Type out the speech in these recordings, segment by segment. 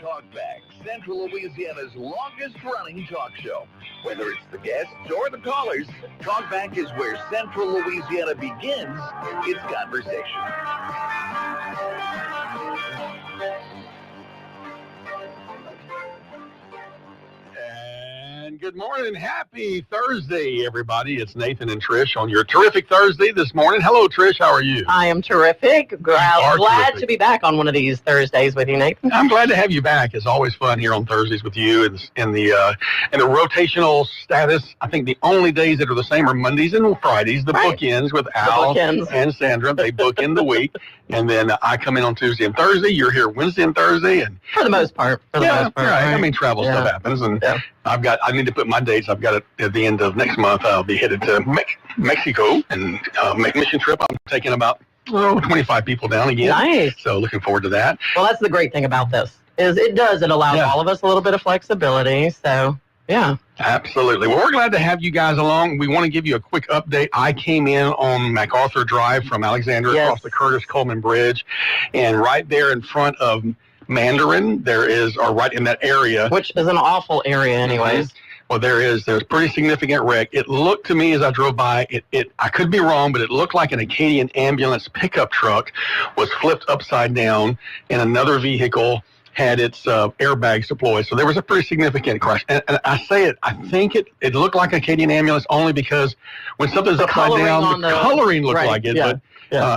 Talkback, Central Louisiana's longest-running talk show. Whether it's the guests or the callers, Talkback is where Central Louisiana begins its conversation. And good morning. Happy Thursday, everybody. It's Nathan and Trish on your terrific Thursday this morning. Hello, Trish. How are you? I am terrific. Glad to be back on one of these Thursdays with you, Nathan. I'm glad to have you back. It's always fun here on Thursdays with you. In the rotational status, I think the only days that are the same are Mondays and Fridays. The bookends with Al and Sandra. They book in the week. And then I come in on Tuesday and Thursday. You're here Wednesday and Thursday. And for the most part. Right. I mean, travel stuff happens. And I need to put my dates. I've got it at the end of next month. I'll be headed to Mexico and make a mission trip. I'm taking about 25 people down again. Nice. So looking forward to that. Well, that's the great thing about this is it allows all of us a little bit of flexibility. So, yeah. Absolutely. Well, we're glad to have you guys along. We want to give you a quick update. I came in on MacArthur Drive from Alexandria across the Curtis Coleman Bridge, and right there in front of Mandarin, or right in that area. Which is an awful area anyways. Well, there's a pretty significant wreck. It looked to me as I drove by, I could be wrong, but it looked like an Acadian ambulance pickup truck was flipped upside down, and another vehicle had its airbags deployed. So there was a pretty significant crash. And I say I think it looked like Acadian ambulance only because when something's upside down, the coloring looked like it. But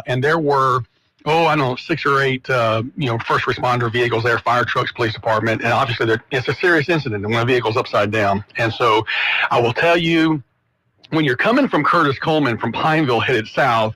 and there were 6 or 8, first responder vehicles there, fire trucks, police department, and obviously it's a serious incident when a vehicle's upside down. And so I will tell you, when you're coming from Curtis Coleman from Pineville headed south,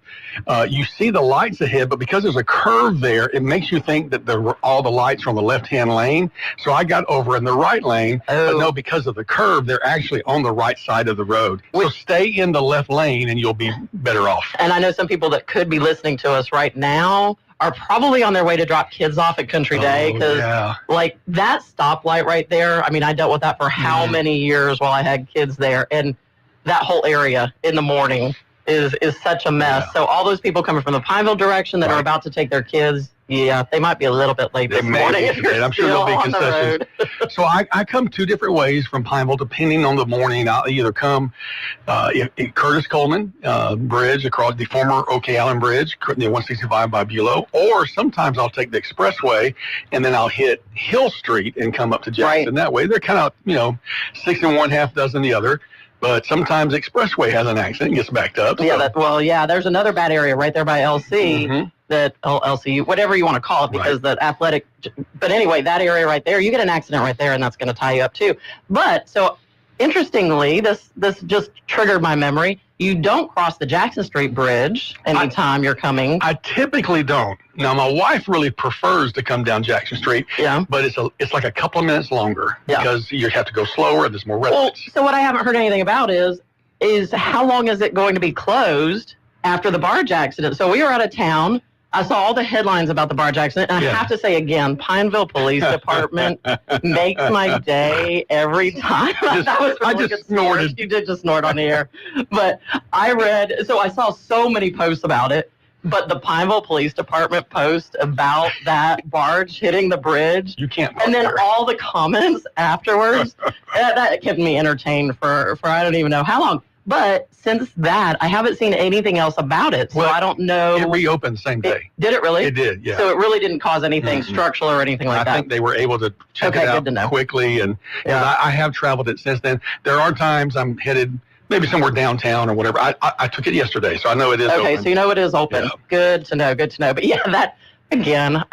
you see the lights ahead, but because there's a curve there, it makes you think that all the lights are on the left-hand lane. So I got over in the right lane, but no, because of the curve, they're actually on the right side of the road. So stay in the left lane and you'll be better off. And I know some people that could be listening to us right now are probably on their way to drop kids off at Country Day because like that stoplight right there, I mean, I dealt with that for how many years while I had kids there, and that whole area in the morning is such a mess. So all those people coming from the Pineville direction that are about to take their kids, they might be a little bit late this morning. I'm sure there'll be concessions. So I come 2 different ways from Pineville, depending on the morning. I'll either come Curtis Coleman Bridge across the former OK Allen Bridge, the 165 by Bulow, or sometimes I'll take the expressway and then I'll hit Hill Street and come up to Jackson. That way they're kind of 6 and 1/2 dozen the other. But sometimes Expressway has an accident and gets backed up. There's another bad area right there by LC, LCU, whatever you want to call it, because the athletic, but anyway, that area right there, you get an accident right there, and that's going to tie you up too. But, so, interestingly, this just triggered my memory. You don't cross the Jackson Street Bridge anytime you're coming. I typically don't. Now, my wife really prefers to come down Jackson Street, but it's like a couple of minutes longer because you have to go slower and there's more residents. So what I haven't heard anything about is how long is it going to be closed after the barge accident? So we were out of town. I saw all the headlines about the barge accident, and I have to say again, Pineville Police Department makes my day every time. That was really I just snorted. You did just snort on the air. But I saw so many posts about it, but the Pineville Police Department post about that barge hitting the bridge, you can't. And then all the comments afterwards, that kept me entertained for I don't even know how long. But since that, I haven't seen anything else about it, so I don't know. It reopened same day. Did it really? It did, yeah. So it really didn't cause anything structural or anything like that? I think they were able to check it out quickly, and I have traveled it since then. There are times I'm headed maybe somewhere downtown or whatever. I took it yesterday, so I know it is open. Okay, so you know it is open. Yeah. Good to know. But that, again,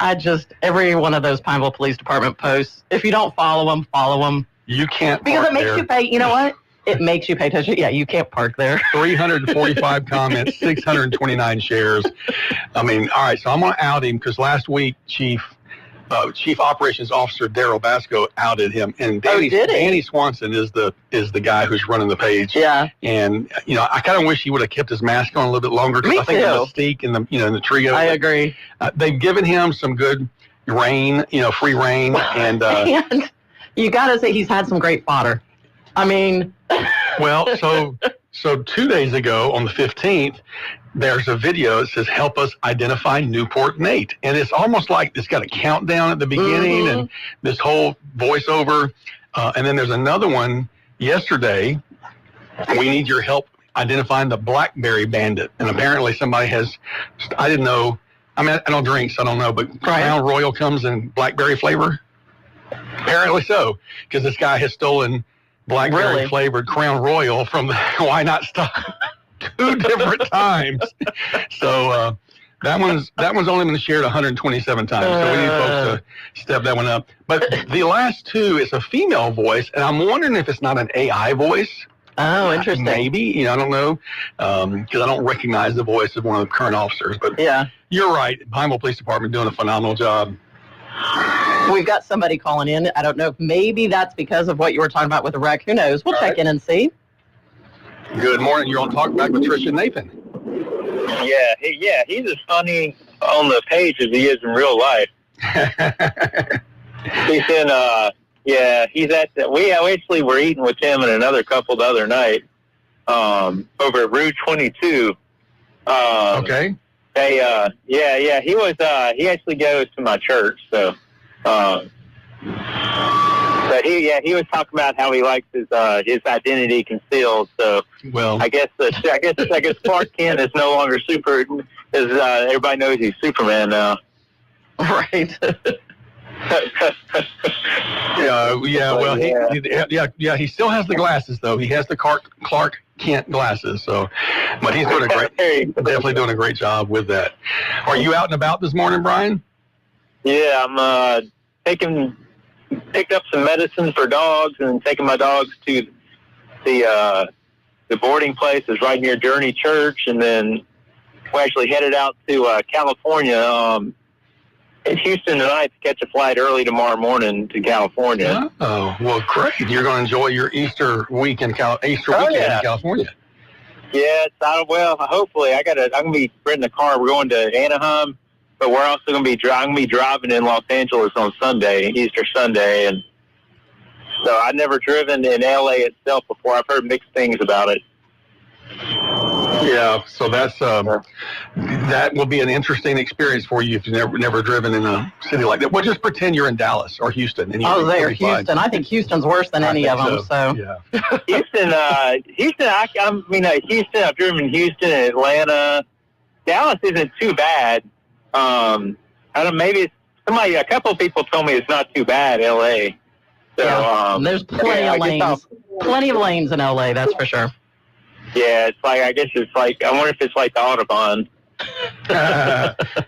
every one of those Pineville Police Department posts, if you don't follow them. You can't because it makes you pay, you know what? It makes you pay attention. Yeah, you can't park there. 345 comments, 629 shares. I mean, all right, so I'm going to out him because last week Chief Operations Officer Daryl Basco outed him. And Danny Swanson is the guy who's running the page. Yeah. And, I kind of wish he would have kept his mask on a little bit longer because I think the mystique in the trio. I agree. They've given him some good rain, free rain. And you got to say he's had some great fodder. I mean... Well, So 2 days ago, on the 15th, there's a video that says, help us identify Newport Nate. And it's almost like it's got a countdown at the beginning and this whole voiceover. And then there's another one yesterday. We need your help identifying the Blackberry Bandit. And apparently somebody has, I didn't know, I mean, I don't drink, so I don't know, but Crown Royal comes in blackberry flavor. Apparently so, because this guy has stolen blackberry flavored Crown Royal from the Why Not Stop 2 different times. So that one's only been shared 127 times. So we need folks to step that one up. But the last 2 is a female voice, and I'm wondering if it's not an AI voice. Oh, interesting. Maybe, I don't know, because I don't recognize the voice of one of the current officers. But you're right. Pineville Police Department doing a phenomenal job. We've got somebody calling in. I don't know if maybe that's because of what you were talking about with the wreck. Who knows? We'll check in and see. Good morning. You're on Talk Back with Trish and Nathan. Yeah, he's as funny on the page as he is in real life. He's in, he's at, we actually were eating with him and another couple the other night, over at Route 22. Okay. He was, he actually goes to my church, so, but he was talking about how he likes his identity concealed, so, well, I guess Clark Kent is no longer everybody knows he's Superman now. Right. He still has the glasses though. He has the Clark Kent glasses. So, but he's doing definitely doing a great job with that. Are you out and about this morning, Brian? Yeah, I'm picked up some medicine for dogs and taking my dogs to the boarding place is right near Journey Church, and then we actually headed out to California. In Houston tonight to catch a flight early tomorrow morning to California. Oh, well, great! You're going to enjoy your Easter week in weekend in California. Yeah, hopefully I'm going to be renting a car. We're going to Anaheim, but we're also going to be driving in Los Angeles on Sunday, Easter Sunday, and so I've never driven in LA itself before. I've heard mixed things about it. Yeah, so that's that will be an interesting experience for you if you've never driven in a city like that. Well, just pretend you're in Dallas or Houston. And Houston. Fine. I think Houston's worse than any of them. So yeah. Houston. Houston. I've driven Houston and Atlanta. Dallas isn't too bad. I don't. Maybe a couple of people told me it's not too bad. LA. So there's plenty of lanes. Plenty of lanes in LA. That's for sure. Yeah, it's like, I guess it's like, I wonder if it's like the Autobahn.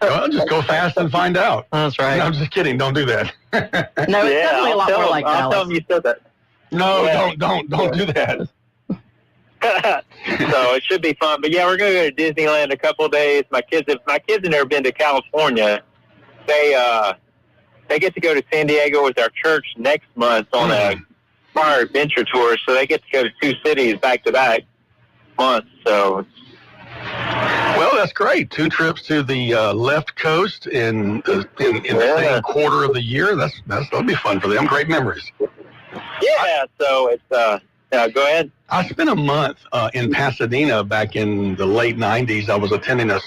Well, just go fast and find out. That's right. No, I'm just kidding. Don't do that. No, it's definitely a lot more like Dallas. I'll tell them you said that. No, don't do that. So it should be fun. But yeah, we're going to go to Disneyland a couple of days. If my kids have never been to California, they get to go to San Diego with our church next month on a fire adventure tour. So they get to go to 2 cities back to back months. So well, that's great. 2 trips to the left coast in the same quarter of the year. That'll be fun for them. Great memories. Yeah. So it's go ahead. I spent a month in Pasadena back in the late 90s. I was attending a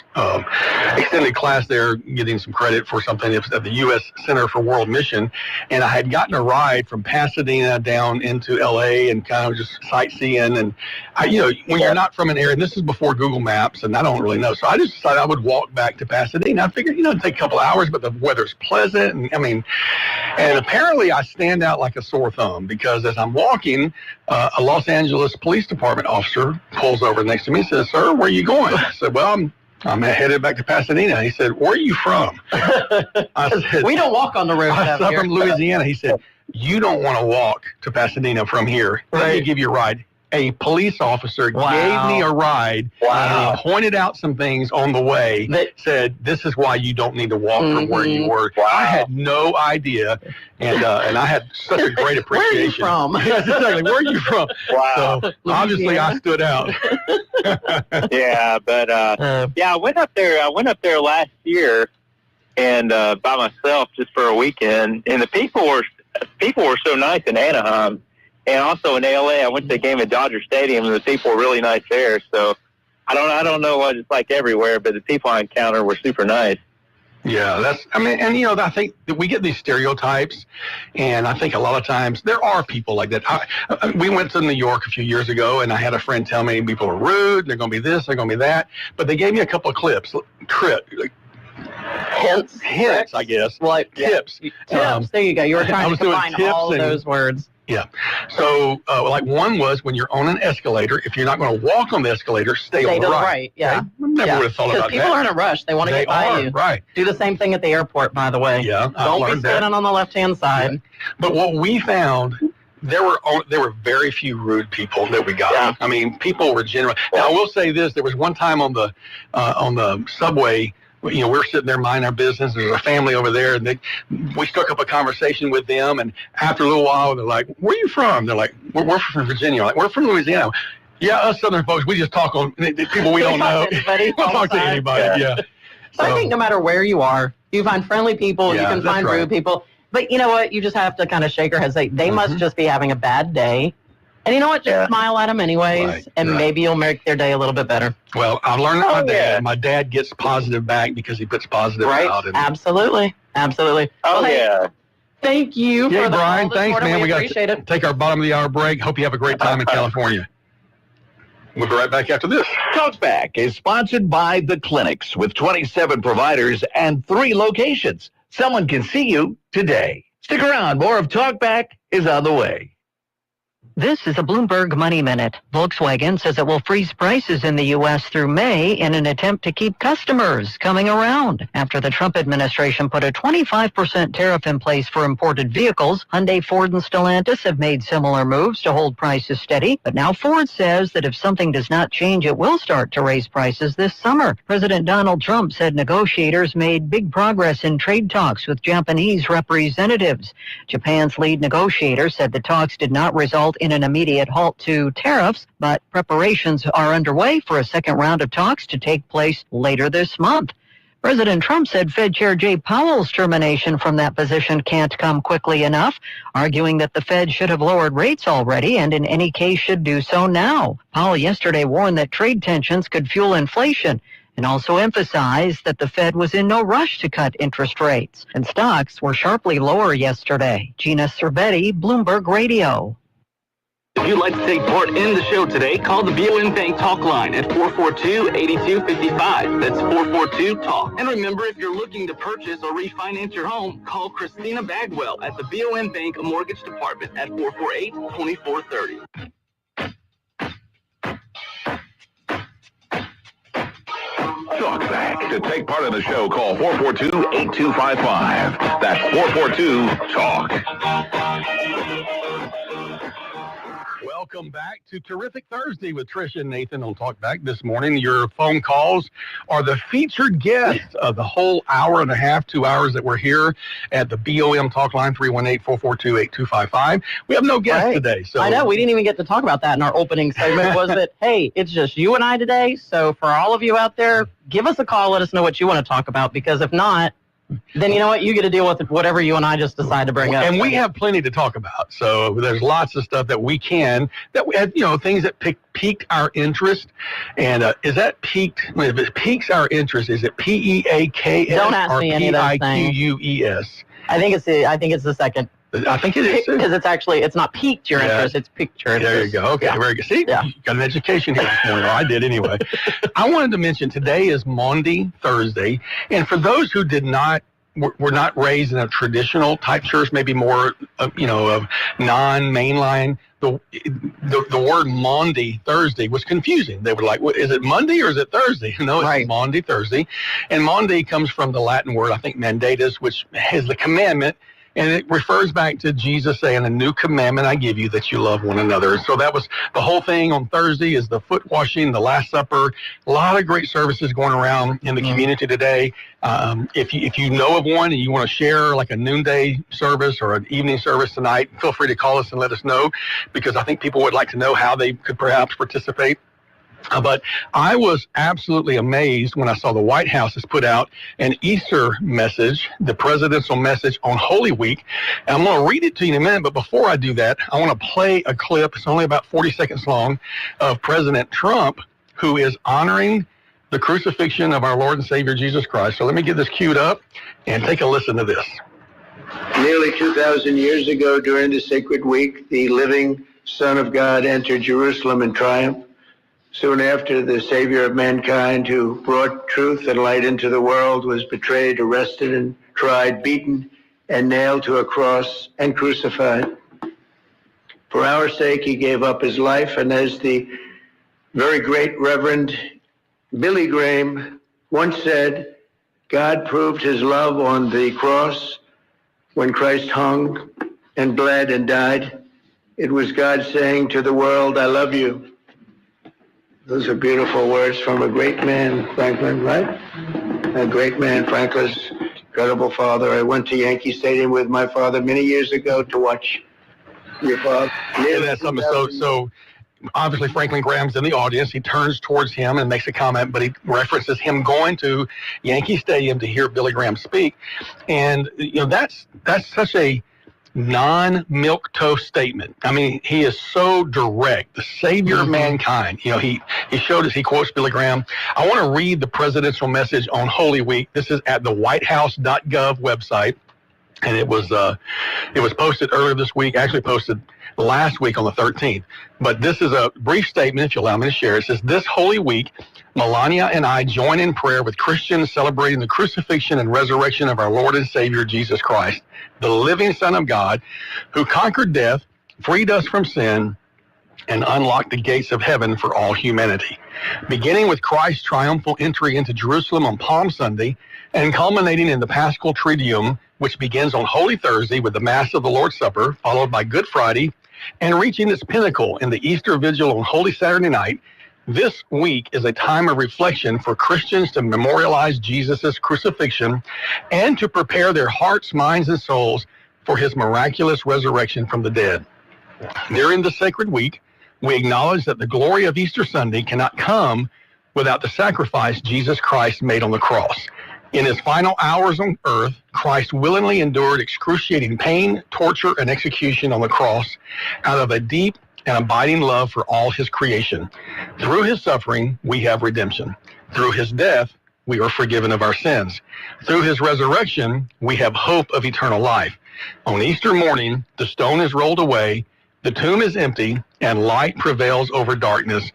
extended class there, getting some credit for something at the U.S. Center for World Mission. And I had gotten a ride from Pasadena down into L.A. and kind of just sightseeing. And, when you're not from an area, and this is before Google Maps, and I don't really know. So I just decided I would walk back to Pasadena. I figured, it'd take a couple hours, but the weather's pleasant. And apparently I stand out like a sore thumb because as I'm walking, a Los Angeles Police Department officer pulls over next to me and says, "Sir, where are you going?" I said, "Well, I'm headed back to Pasadena." He said, "Where are you from?" I said, "We don't walk on the road." I'm from Louisiana. He said, "You don't want to walk to Pasadena from here. Let me give you a ride." A police officer gave me a ride and he pointed out some things on the way that said, "This is why you don't need to walk from where you were." I had no idea, and I had such a great appreciation. Where are you from? Yes, exactly. Where are you from? Wow. So obviously I stood out. Yeah, but I went up there last year and by myself just for a weekend, and the people were so nice in Anaheim. And also in LA, I went to the game at Dodger Stadium, and the people were really nice there. So I don't know what it's like everywhere, but the people I encountered were super nice. Yeah, I think that we get these stereotypes, and I think a lot of times there are people like that. We went to New York a few years ago, and I had a friend tell me people are rude, they're going to be this, they're going to be that, but they gave me a couple of hints, I guess. Like tips. Tips. There you go. You were trying to combine all of those words. Yeah. So, one was when you're on an escalator, if you're not going to walk on the escalator, stay on the right. Yeah. Okay? Never would have thought about that. Because people are in a rush. They want to get by you. Right. Do the same thing at the airport, by the way. Yeah. Don't be standing on the left-hand side. Yeah. But what we found, there were very few rude people that we got. Yeah. I mean, people were generous. Now, I will say this. There was one time on the subway, we're sitting there minding our business. There's a family over there, and we struck up a conversation with them. And after a little while, they're like, "Where are you from?" They're like, "We're from Virginia." Like, "We're from Louisiana." Yeah, us Southern folks, we just talk on people we don't know. We'll talk to anybody. Yeah. So I think no matter where you are, you find friendly people. You can find rude people. But you know what? You just have to kind of shake your head. Say they must just be having a bad day. And you know what? Just smile at them anyways, and maybe you'll make their day a little bit better. Well, I've learned that my dad. My dad gets positive back because he puts positive out. Absolutely. Oh, yeah. Thank you for Brian. Thanks, man. We got to take our bottom of the hour break. Hope you have a great time in California. We'll be right back after this. Talkback is sponsored by The Clinics with 27 providers and 3 locations. Someone can see you today. Stick around. More of Talkback is on the way. This is a Bloomberg Money Minute. Volkswagen says it will freeze prices in the U.S. through May in an attempt to keep customers coming around. After the Trump administration put a 25% tariff in place for imported vehicles, Hyundai, Ford, and Stellantis have made similar moves to hold prices steady. But now Ford says that if something does not change, it will start to raise prices this summer. President Donald Trump said negotiators made big progress in trade talks with Japanese representatives. Japan's lead negotiator said the talks did not result in an immediate halt to tariffs, but preparations are underway for a second round of talks to take place later this month. President Trump said Fed Chair Jay Powell's termination from that position can't come quickly enough, arguing that the Fed should have lowered rates already and in any case should do so now. Powell yesterday warned that trade tensions could fuel inflation and also emphasized that the Fed was in no rush to cut interest rates. And stocks were sharply lower yesterday. Gina Cervetti, Bloomberg Radio. If you'd like to take part in the show today, call the BOM Bank Talk line at 442-8255. That's 442-TALK. And remember, if you're looking to purchase or refinance your home, call Christina Bagwell at the BOM Bank Mortgage Department at 448-2430. Talkback. To take part in the show, call 442-8255. That's 442-TALK. Welcome back to Terrific Thursday with Trish and Nathan on Talkback this morning. Your phone calls are the featured guests of the whole hour and a half, 2 hours that we're here at the BOM Talk line, 318-442-8255. We have no guests today. So I know. We didn't even get to talk about that in our opening segment, was that, hey, it's just you and I today. So for all of you out there, give us a call. Let us know what you want to talk about, because if not, then you know what? You get to deal with whatever you and I just decide to bring up. And we have plenty to talk about. So there's lots of stuff that we had, things that piqued our interest. And is that piqued? If it piques our interest, is it P-E-A-K-S Don't ask or me any of those things. P-I-Q-U-E-S? I think it's the second. I think it is. Because it's not piqued your interest, it's piqued your interest. There you go. Okay, very good. See, you got an education here this morning. I did anyway. I wanted to mention today is Maundy Thursday. And for those who were not raised in a traditional type church, maybe more, of non-mainline, the word Maundy Thursday was confusing. They were like, is it Monday or is it Thursday? No, it's Maundy Thursday. And Maundy comes from the Latin word, I think, mandatus, which is the commandment. And it refers back to Jesus saying, a new commandment I give you, that you love one another. So that was the whole thing on Thursday, is the foot washing, the Last Supper. A lot of great services going around in the community today. If you know of one and you want to share like a noonday service or an evening service tonight, feel free to call us and let us know, because I think people would like to know how they could perhaps participate. But I was absolutely amazed when I saw the White House has put out an Easter message, the presidential message on Holy Week. And I'm going to read it to you in a minute, but before I do that, I want to play a clip. It's only about 40 seconds long of President Trump, who is honoring the crucifixion of our Lord and Savior Jesus Christ. So let me get this queued up and take a listen to this. Nearly 2,000 years ago during the sacred week, the living Son of God entered Jerusalem in triumph. Soon after, the Savior of mankind, who brought truth and light into the world, was betrayed, arrested, and tried, beaten, and nailed to a cross and crucified. For our sake, he gave up his life, and as the very great Reverend Billy Graham once said, God proved his love on the cross when Christ hung and bled and died. It was God saying to the world, I love you. Those are beautiful words from a great man, Franklin, right? A great man, Franklin's incredible father. I went to Yankee Stadium with my father many years ago to watch your father. Yeah, that's something. So obviously Franklin Graham's in the audience. He turns towards him and makes a comment, but he references him going to Yankee Stadium to hear Billy Graham speak. And, that's such a non-milquetoast statement. I mean, he is so direct, the Savior of mankind. He showed us, he quotes Billy Graham. I want to read the presidential message on Holy Week. This is at the whitehouse.gov website. And it was posted earlier this week, actually posted last week on the 13th. But this is a brief statement, if you allow me to share. It says, this Holy Week, Melania and I join in prayer with Christians celebrating the crucifixion and resurrection of our Lord and Savior, Jesus Christ, the living Son of God, who conquered death, freed us from sin, and unlocked the gates of heaven for all humanity. Beginning with Christ's triumphal entry into Jerusalem on Palm Sunday, and culminating in the Paschal Triduum, which begins on Holy Thursday with the Mass of the Lord's Supper, followed by Good Friday, and reaching its pinnacle in the Easter Vigil on Holy Saturday night, this week is a time of reflection for Christians to memorialize Jesus' crucifixion and to prepare their hearts, minds, and souls for his miraculous resurrection from the dead. During the sacred week, we acknowledge that the glory of Easter Sunday cannot come without the sacrifice Jesus Christ made on the cross. In his final hours on earth, Christ willingly endured excruciating pain, torture, and execution on the cross out of a deep and abiding love for all his creation. Through his suffering, we have redemption. Through his death, we are forgiven of our sins. Through his resurrection, we have hope of eternal life. On Easter morning, the stone is rolled away, the tomb is empty, and light prevails over darkness,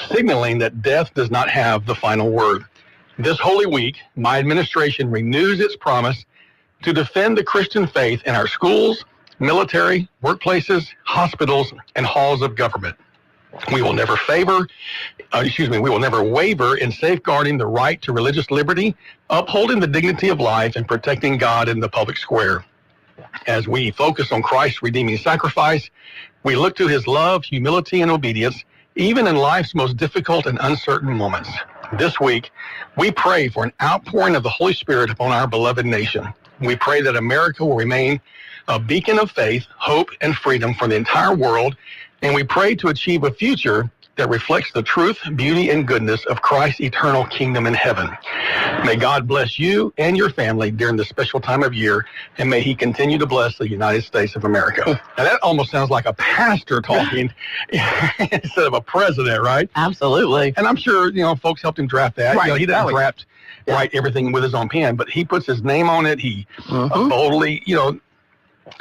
signaling that death does not have the final word. This Holy Week, my administration renews its promise to defend the Christian faith in our schools, military, workplaces, hospitals, and halls of government. We will never waver in safeguarding the right to religious liberty, upholding the dignity of life, and protecting God in the public square. As we focus on Christ's redeeming sacrifice, we look to his love, humility, and obedience, even in life's most difficult and uncertain moments. This week, we pray for an outpouring of the Holy Spirit upon our beloved nation. We pray that America will remain a beacon of faith, hope, and freedom for the entire world, and we pray to achieve a future that reflects the truth, beauty, and goodness of Christ's eternal kingdom in heaven. May God bless you and your family during this special time of year, and may he continue to bless the United States of America. Now, that almost sounds like a pastor talking instead of a president, right? Absolutely. And I'm sure, folks helped him draft that. Right. He doesn't write everything with his own pen, but he puts his name on it. He boldly,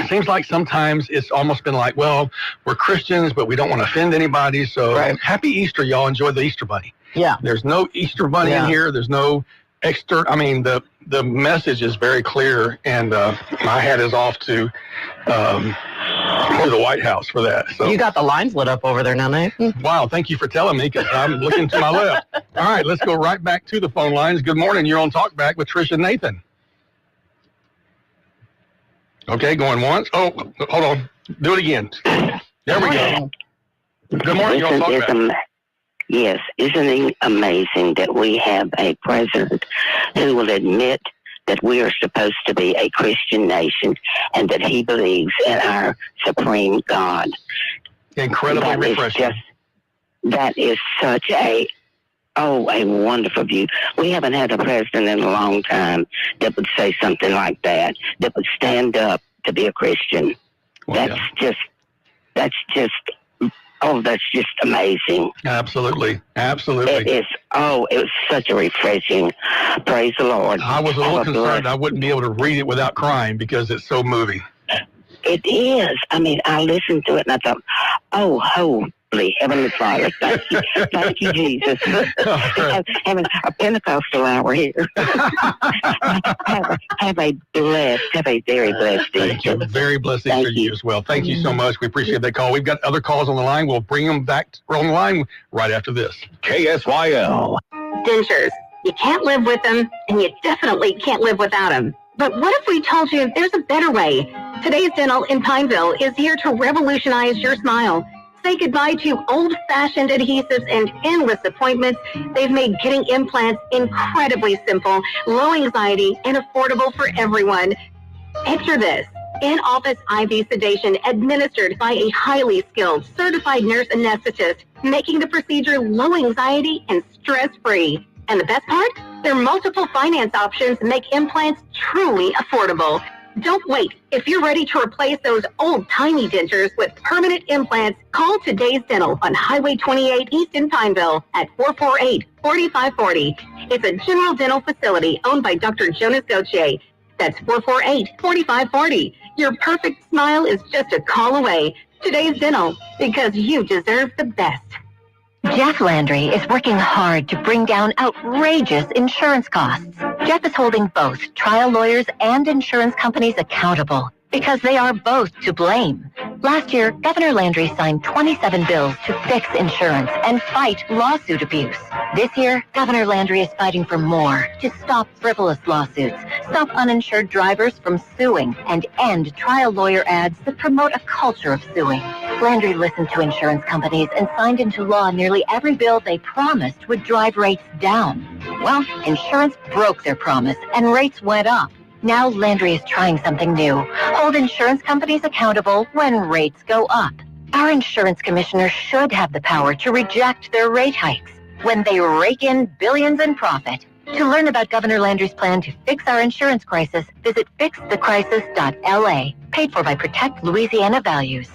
it seems like sometimes it's almost been like, well, we're Christians, but we don't want to offend anybody. So Happy Easter, y'all. Enjoy the Easter Bunny. Yeah. There's no Easter Bunny in here. There's no extra. I mean, the message is very clear, and my hat is off to the White House for that. So you got the lines lit up over there now, Nathan. Wow, thank you for telling me, because I'm looking to my left. All right, let's go right back to the phone lines. Good morning. You're on Talkback with Trish and Nathan. Okay, going once. Oh, hold on. Do it again. There we go. Good morning. You're on Talkback. Yes, isn't it amazing that we have a president who will admit that we are supposed to be a Christian nation and that he believes in our supreme God? Incredibly refreshing. That is such a Oh, a wonderful view. We haven't had a president in a long time that would say something like that would stand up to be a Christian. Well, that's just amazing. Absolutely. It is. Oh, it was such a refreshing. Praise the Lord. I was a little concerned I wouldn't be able to read it without crying because it's so moving. It is. I mean, I listened to it and I thought, oh, holy Heavenly Father, thank you. Thank you, Jesus. Having a Pentecostal hour here. have a very blessed day. Thank you. Very blessed Easter to you as well. Thank you so much. We appreciate that call. We've got other calls on the line. We'll bring them back on the line right after this. KSYL. Dentures. You can't live with them, and you definitely can't live without them. But what if we told you there's a better way? Today's Dental in Pineville is here to revolutionize your smile. Say goodbye to old-fashioned adhesives and endless appointments. They've made getting implants incredibly simple, low anxiety, and affordable for everyone. Picture this. In-office IV sedation administered by a highly skilled, certified nurse anesthetist, making the procedure low anxiety and stress-free. And the best part? Their multiple finance options make implants truly affordable. Don't wait. If you're ready to replace those old-timey dentures with permanent implants, call Today's Dental on Highway 28 East in Pineville at 448-4540. It's a general dental facility owned by Dr. Jonas Gauthier. That's 448-4540. Your perfect smile is just a call away. Today's Dental, because you deserve the best. Jeff Landry is working hard to bring down outrageous insurance costs. Jeff is holding both trial lawyers and insurance companies accountable because they are both to blame. Last year, Governor Landry signed 27 bills to fix insurance and fight lawsuit abuse. This year, Governor Landry is fighting for more to stop frivolous lawsuits, stop uninsured drivers from suing, and end trial lawyer ads that promote a culture of suing. Landry listened to insurance companies and signed into law nearly every bill they promised would drive rates down. Well, insurance broke their promise and rates went up. Now Landry is trying something new. Hold insurance companies accountable when rates go up. Our insurance commissioners should have the power to reject their rate hikes when they rake in billions in profit. To learn about Governor Landry's plan to fix our insurance crisis, visit fixthecrisis.la. Paid for by Protect Louisiana Values.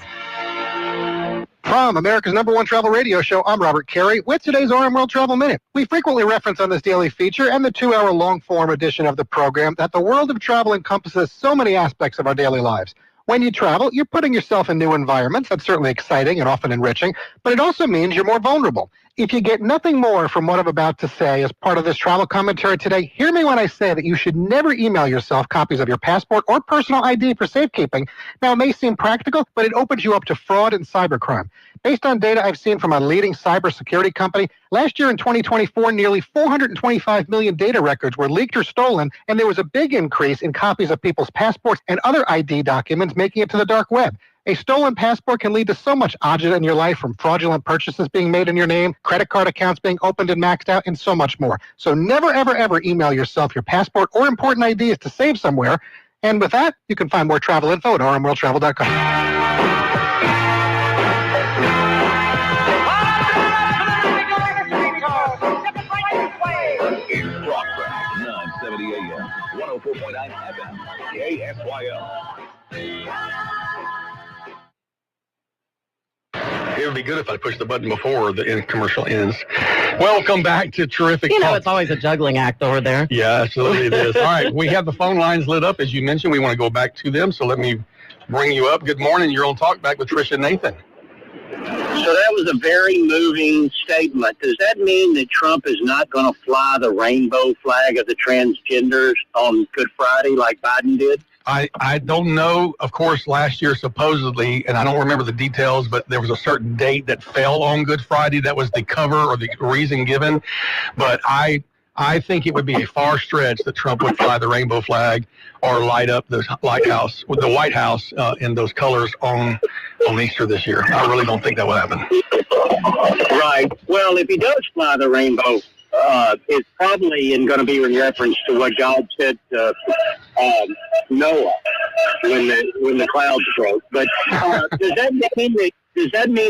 From America's #1 travel radio show, I'm Robert Carey with today's RM World Travel Minute. We frequently reference on this daily feature and the 2-hour long-form edition of the program that the world of travel encompasses so many aspects of our daily lives. When you travel, you're putting yourself in new environments. That's certainly exciting and often enriching, but it also means you're more vulnerable. If you get nothing more from what I'm about to say as part of this travel commentary today, hear me when I say that you should never email yourself copies of your passport or personal ID for safekeeping. Now, it may seem practical, but it opens you up to fraud and cybercrime. Based on data I've seen from a leading cybersecurity company, last year in 2024, nearly 425 million data records were leaked or stolen, and there was a big increase in copies of people's passports and other ID documents making it to the dark web. A stolen passport can lead to so much agita in your life, from fraudulent purchases being made in your name, credit card accounts being opened and maxed out, and so much more. So never, ever, ever email yourself your passport or important IDs to save somewhere. And with that, you can find more travel info at rmworldtravel.com. It's Talk Track, 970 AM, 104.9 FM, KSYL. It would be good if I pushed the button before the commercial ends. Welcome back to Terrific Talk. It's always a juggling act over there. Yeah, absolutely it is. All right, we have the phone lines lit up, as you mentioned. We want to go back to them, so let me bring you up. Good morning. You're on Talk Back with Trish and Nathan. So that was a very moving statement. Does that mean that Trump is not going to fly the rainbow flag of the transgenders on Good Friday like Biden did? I don't know. Of course, last year, supposedly, and I don't remember the details, but there was a certain date that fell on Good Friday. That was the cover or the reason given. But I think it would be a far stretch that Trump would fly the rainbow flag or light up the lighthouse with the White House in those colors on Easter this year. I really don't think that would happen. Right. Well, if he does fly the rainbow, it's probably going to be in reference to what God said to Noah when the clouds broke. But does that mean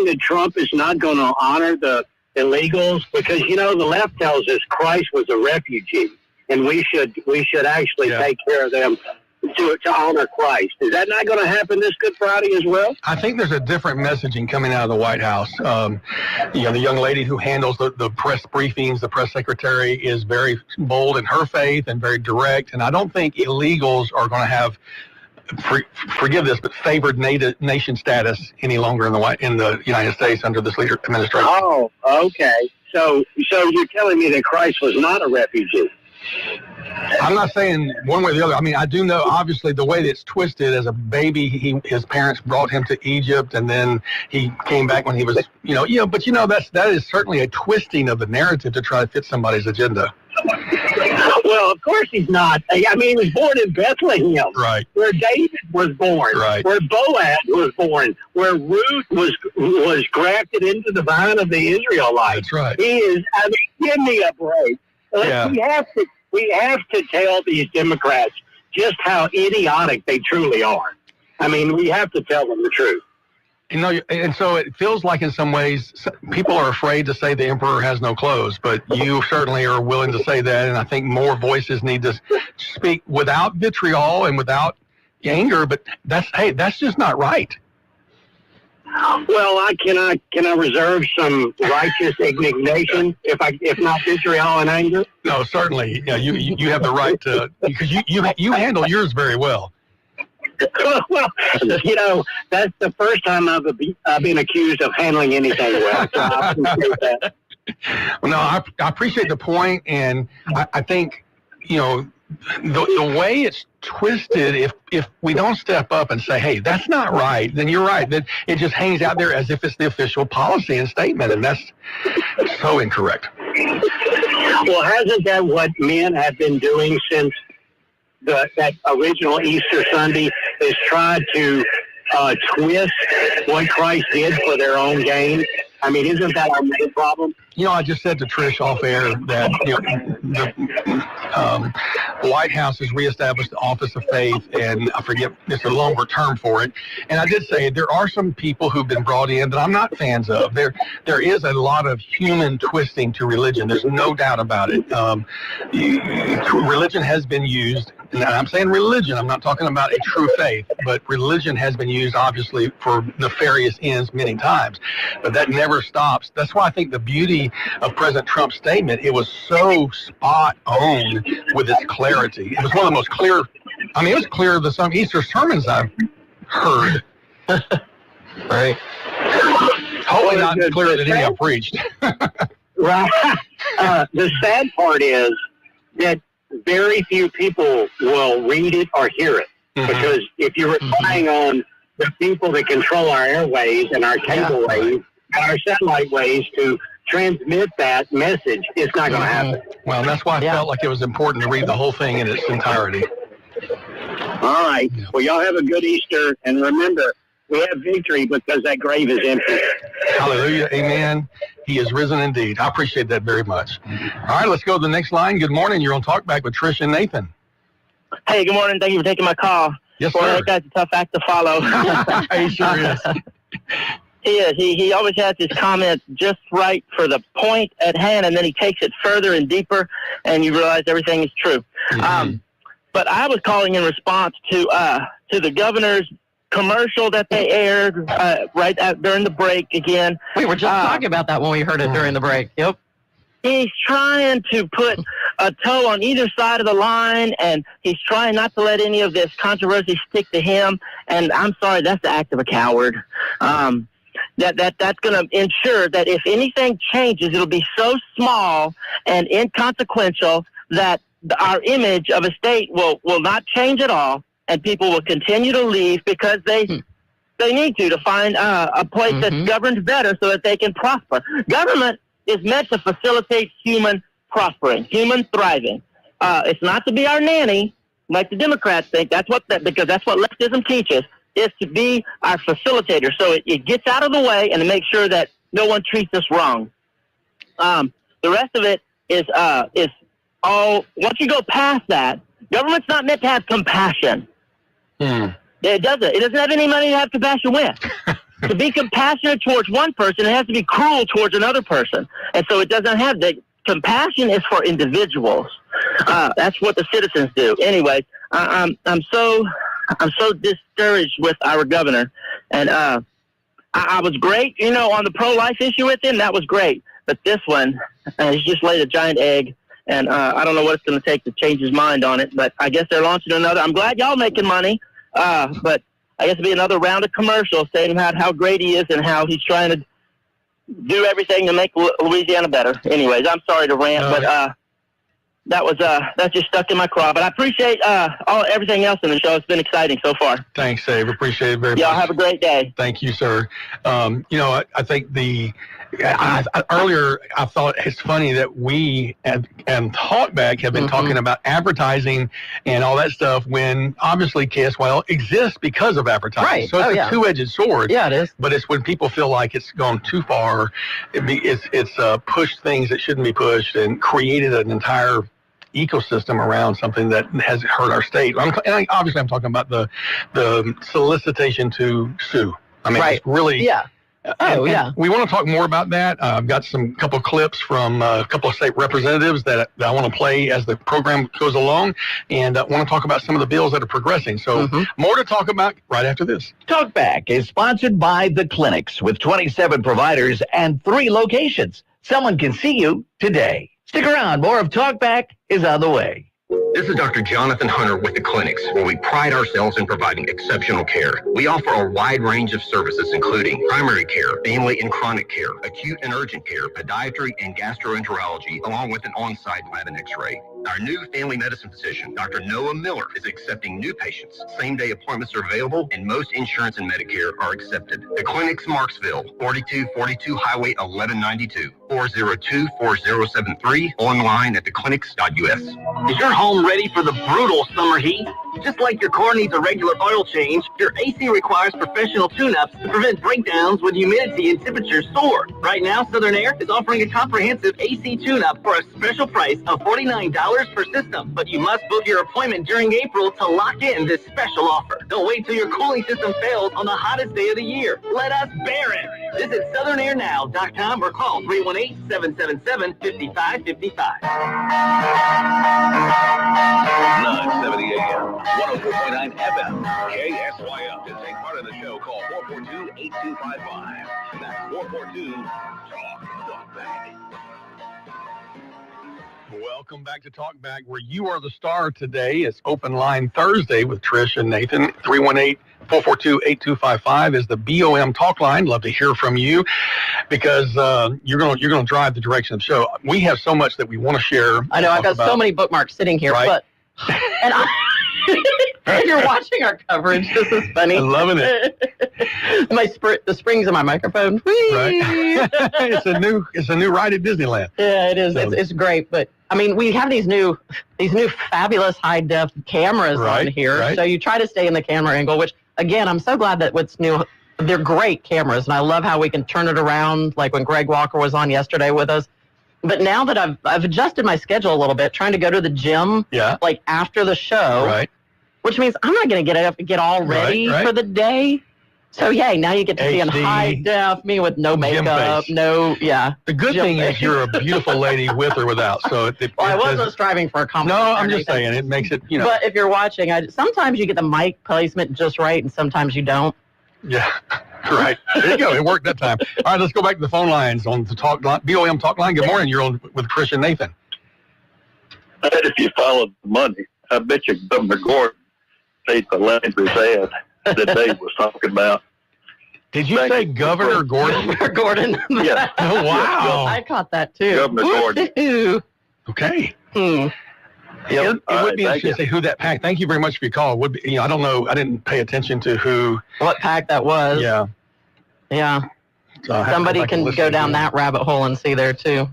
that Trump is not going to honor the illegals? Because, you know, the left tells us Christ was a refugee, and we should actually take care of them to honor Christ. Is that not going to happen this Good Friday as well? I think there's a different messaging coming out of the White House. You know, the young lady who handles the press briefings, the press secretary, is very bold in her faith and very direct. And I don't think illegals are going to have, forgive this, but favored nation status any longer in the United States under this administration. Oh, okay. So you're telling me that Christ was not a refugee? I'm not saying one way or the other. I mean, I do know, obviously, the way that it's twisted. As a baby, his parents brought him to Egypt, and then he came back when he was, but that is certainly a twisting of the narrative to try to fit somebody's agenda. Well, of course he's not. I mean, he was born in Bethlehem, right, where David was born, right, where Boaz was born, where Ruth was grafted into the vine of the Israelites. That's right. He is. I mean, give me a break. Yeah. We have to tell these Democrats just how idiotic they truly are. I mean, we have to tell them the truth. And so it feels like in some ways people are afraid to say the emperor has no clothes, but you certainly are willing to say that. And I think more voices need to speak without vitriol and without anger. But that's just not right. Well, can I reserve some righteous indignation if not vitriol and anger? No, certainly. Yeah, you have the right to, because you handle yours very well. Well, that's the first time I've been accused of handling anything well. So I appreciate that. Well, no, I appreciate the point, and I think the way it's twisted, if we don't step up and say, hey, that's not right, then you're right. Then it just hangs out there as if it's the official policy and statement, and that's so incorrect. Well, hasn't that what men have been doing since that original Easter Sunday, is tried to twist what Christ did for their own gain? I mean, isn't that our main problem? I just said to Trish off air that the White House has reestablished the Office of Faith, and I forget, it's a longer term for it. And I did say there are some people who've been brought in that I'm not fans of. There is a lot of human twisting to religion. There's no doubt about it. Religion has been used. And I'm saying religion, I'm not talking about a true faith, but religion has been used, obviously, for nefarious ends many times. But that never stops. That's why I think the beauty of President Trump's statement, it was so spot on with its clarity. It was one of the most clear, it was clearer than some Easter sermons I've heard. Right. Hopefully not clearer than any I've preached. Right. The sad part is that very few people will read it or hear it, because if you're relying on the people that control our airways and our cable waves and our satellite waves to transmit that message, it's not going to happen. Well, that's why I felt like it was important to read the whole thing in its entirety. All right. Well, y'all have a good Easter, and remember, we have victory because that grave is empty. Hallelujah. Amen. He is risen indeed. I appreciate that very much. All right, let's go to the next line. Good morning. You're on Talkback with Trish and Nathan. Hey, good morning. Thank you for taking my call. Yes, sir. That guy's a tough act to follow. He sure is. He is. He always has his comments just right for the point at hand, and then he takes it further and deeper, and you realize everything is true. But I was calling in response to the governor's commercial that they aired during the break again. We were just talking about that when we heard it during the break. Yep. He's trying to put a toe on either side of the line, and he's trying not to let any of this controversy stick to him. And I'm sorry, that's the act of a coward. That's going to ensure that if anything changes, it'll be so small and inconsequential that our image of a state will not change at all. And people will continue to leave because they need to find a place that's governed better so that they can prosper. Government is meant to facilitate human prospering, human thriving. It's not to be our nanny, like the Democrats think. Because that's what leftism teaches, is to be our facilitator. So it gets out of the way and to make sure that no one treats us wrong. The rest of it is all. Once you go past that, government's not meant to have compassion. It doesn't. It doesn't have any money to have compassion with. to be compassionate towards one person, it has to be cruel towards another person. And so it doesn't have the compassion is for individuals. That's what the citizens do. Anyway, I'm so discouraged with our governor. And I was great, on the pro-life issue with him. That was great. But this one, he's just laid a giant egg. And I don't know what it's going to take to change his mind on it. But I guess they're launching another. I'm glad y'all making money. But I guess it'll be another round of commercials saying about how great he is and how he's trying to do everything to make Louisiana better. Anyways, I'm sorry to rant, but that just stuck in my craw. But I appreciate everything else in the show. It's been exciting so far. Thanks, Dave. Appreciate it very much. Y'all have a great day. Thank you, sir. I think earlier I thought it's funny that we and Talkback have been talking about advertising and all that stuff when obviously KSYL exists because of advertising. Right. So it's a two-edged sword. Yeah, it is. But it's when people feel like it's gone too far, it's pushed things that shouldn't be pushed and created an entire ecosystem around something that has hurt our state. Obviously I'm talking about the solicitation to sue. I mean, it's really... Yeah. We want to talk more about that. I've got some couple clips from a couple of state representatives that I want to play as the program goes along, and I want to talk about some of the bills that are progressing. So more to talk about right after this. Talkback is sponsored by The Clinics with 27 providers and 3 locations. Someone can see you today. Stick around. More of Talkback is on the way. This is Dr. Jonathan Hunter with The Clinics, where we pride ourselves in providing exceptional care. We offer a wide range of services, including primary care, family and chronic care, acute and urgent care, podiatry, and gastroenterology, along with an on-site lab and x-ray. Our new family medicine physician, Dr. Noah Miller, is accepting new patients. Same-day appointments are available, and most insurance and Medicare are accepted. The Clinics, Marksville, 4242 Highway 1192, 402-4073, online at theclinics.us. Is your home ready for the brutal summer heat? Just like your car needs a regular oil change, your AC requires professional tune-ups to prevent breakdowns when humidity and temperatures soar. Right now, Southern Air is offering a comprehensive AC tune-up for a special price of $49 per system. But you must book your appointment during April to lock in this special offer. Don't wait till your cooling system fails on the hottest day of the year. Let us bear it. Visit SouthernAirNow.com or call 318-777-5555. 970 AM, 104.9 FM, KSYL. To take part in the show, call 442-8255. That's 442-TALK-BACK. Welcome back to Talkback, where you are the star today. It's Open Line Thursday with Trish and Nathan. 318-442-8255 is the BOM talk line. Love to hear from you because you're gonna drive the direction of the show. We have so much that we want to share. I know I've got so many bookmarks sitting here, but if you're watching our coverage, this is funny. I'm loving it. The springs in my microphone. Right. It's a new ride at Disneyland. Yeah, it is. So. It's great, but I mean, we have these new fabulous high def cameras on here, so you try to stay in the camera angle. Which again, I'm so glad that what's new. They're great cameras, and I love how we can turn it around. Like when Greg Walker was on yesterday with us. But now that I've adjusted my schedule a little bit, trying to go to the gym, like after the show, which means I'm not going to get all ready for the day. So now you get to see in high def, me with no makeup, The good thing is you're a beautiful lady with or without. So I wasn't striving for a compliment. No, I'm just saying it makes it, But if you're watching, sometimes you get the mic placement just right, and sometimes you don't. Yeah. Right. There you go. It worked that time. All right, let's go back to the phone lines on the BOM talk line. Good morning. You're on with Trish and Nathan. If you followed the money, I bet you Governor Gordon paid the Landry's ad that Dave was talking about. Did you say Governor Gordon? Governor Gordon. Yeah. Oh, wow. I caught that too. Governor Gordon. Okay. Yep. It would be interesting to say who that PAC. Thank you very much for your call. It would be, I don't know. I didn't pay attention to what PAC that was. Yeah. So somebody can go down that rabbit hole and see there too.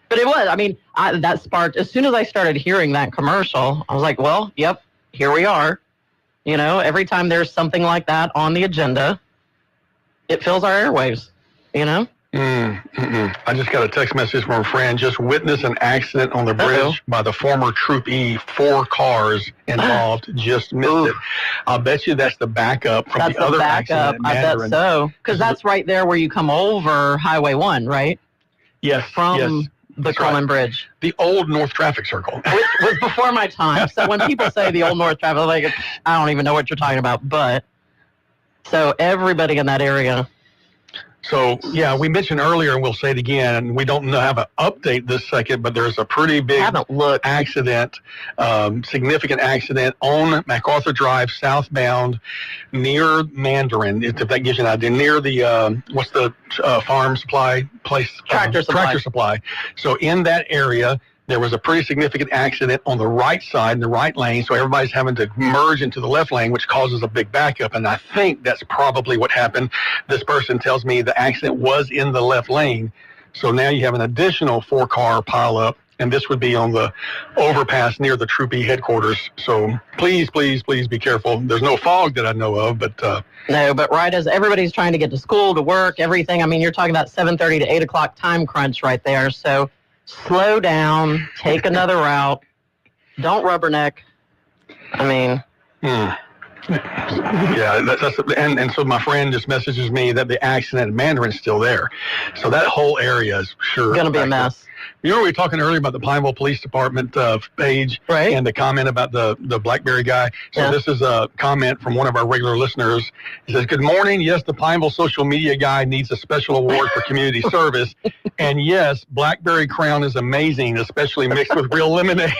But it was. I mean, that sparked. As soon as I started hearing that commercial, I was like, "Well, yep, here we are." Every time there's something like that on the agenda, it fills our airwaves. I just got a text message from a friend. Just witnessed an accident on the bridge by the former Troop E. 4 cars involved. Just missed it. I'll bet you that's the backup from the other accident. I bet so. Because that's right there where you come over Highway 1, right? Yes. From the Coleman Bridge. The old North Traffic Circle. Which was before my time. So when people say the old North Traffic, like, I don't even know what you're talking about. But, so everybody in that area. So, yeah, we mentioned earlier, and we'll say it again, we don't have an update this second, but there's a pretty big accident, significant accident on MacArthur Drive, southbound, near Mandarin, if that gives you an idea, near the, what's the farm supply place? Tractor Supply. Tractor Supply. So in that area, there was a pretty significant accident on the right side, in the right lane, so everybody's having to merge into the left lane, which causes a big backup, and I think that's probably what happened. This person tells me the accident was in the left lane, so now you have an additional 4-car pileup, and this would be on the overpass near the Troop E headquarters. So please, please, please be careful. There's no fog that I know of, but... No, but right as everybody's trying to get to school, to work, everything, I mean, you're talking about 7:30 to 8 o'clock time crunch right there, so... Slow down, take another route, don't rubberneck. I mean... Yeah, and so my friend just messages me that the accident in Mandarin's still there. So that whole area is sure... going to be a mess. You know, we were talking earlier about the Pineville Police Department page and the comment about the BlackBerry guy. So this is a comment from one of our regular listeners. He says, "Good morning. Yes, the Pineville social media guy needs a special award for community service. And yes, BlackBerry Crown is amazing, especially mixed with real lemonade."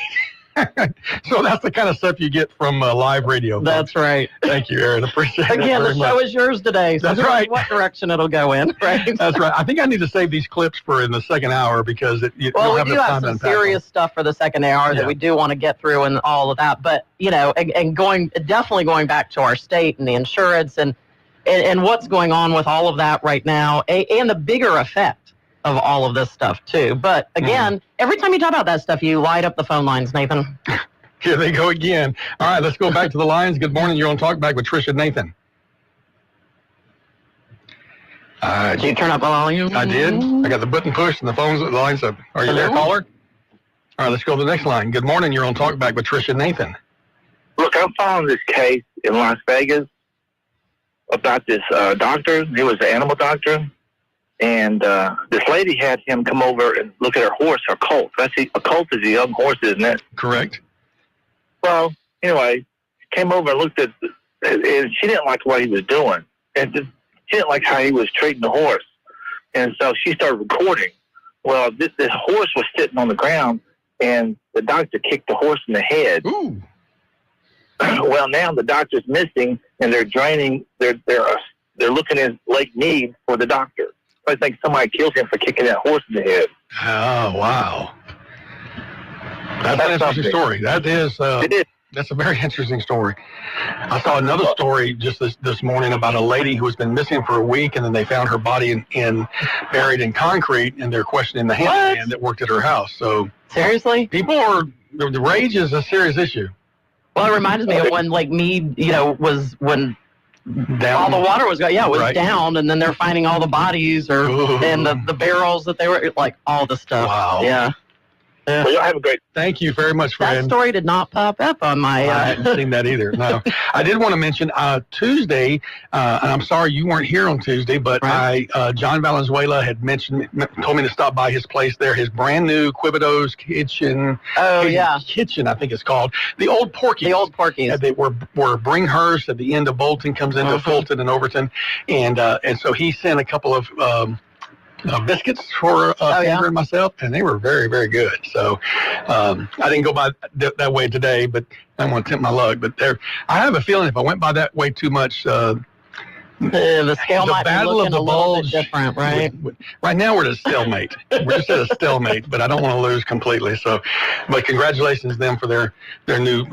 So that's the kind of stuff you get from live radio. That's right. Thank you, Aaron. Appreciate it. Again, the show is yours today. So that's right. What direction it'll go in, right? That's right. I think I need to save these clips for in the second hour because you don't have enough time to unpack them. We do have some serious stuff for the second hour that we do want to get through and all of that. But, you know, and definitely going back to our state and the insurance and what's going on with all of that right now and the bigger effect of all of this stuff too. But again, every time you talk about that stuff, you light up the phone lines, Nathan. Here they go again. All right, let's go back to the lines. Good morning. You're on Talkback with Trish and Nathan. Did you turn up the volume? I did. I got the button pushed and the line's up. Are you there, caller? All right, let's go to the next line. Good morning. You're on Talkback with Trish and Nathan. Look, I'm following this case in Las Vegas about this doctor. He was an animal doctor. And this lady had him come over and look at her horse, her colt. A colt is a young horse, isn't it? Correct. Well, anyway, came over and looked at, and she didn't like what he was doing. And she didn't like how he was treating the horse. And so she started recording. Well, this horse was sitting on the ground, and the doctor kicked the horse in the head. Ooh. Well, now the doctor's missing, and they're draining. They're looking at Lake Mead for the doctor. I think somebody killed him for kicking that horse in the head. Oh, wow. That's an interesting story. That is, that's a very interesting story. I saw another story just this morning about a lady who has been missing for a week, and then they found her body buried in concrete, and they're questioning the handyman that worked at her house. So seriously? The rage is a serious issue. Well, it reminds me of when Lake Mead, was when... Down. All the water was down, and then they're finding all the bodies and the barrels that they were, like, all the stuff. Wow. Yeah. Well, y'all have a great... Thank you very much, friend. That story did not pop up on my... I hadn't seen that either, no. I did want to mention Tuesday, and I'm sorry you weren't here on Tuesday, but John Valenzuela had told me to stop by his place there, his brand new Quibido's Kitchen. Oh, yeah. Kitchen, I think it's called. The Old Porky's. The Old Porky's. They were Bringhurst at the end of Bolton, comes into Fulton and Overton. And so he sent a couple of... biscuits for Sandra and myself, and they were very, very good. So I didn't go by that way today, but I don't want to tempt my luck. But I have a feeling if I went by that way too much, the scale might be looking a little bit different, right? Right now we're at a stalemate. We're just at a stalemate, but I don't want to lose completely. So, but congratulations to them for their new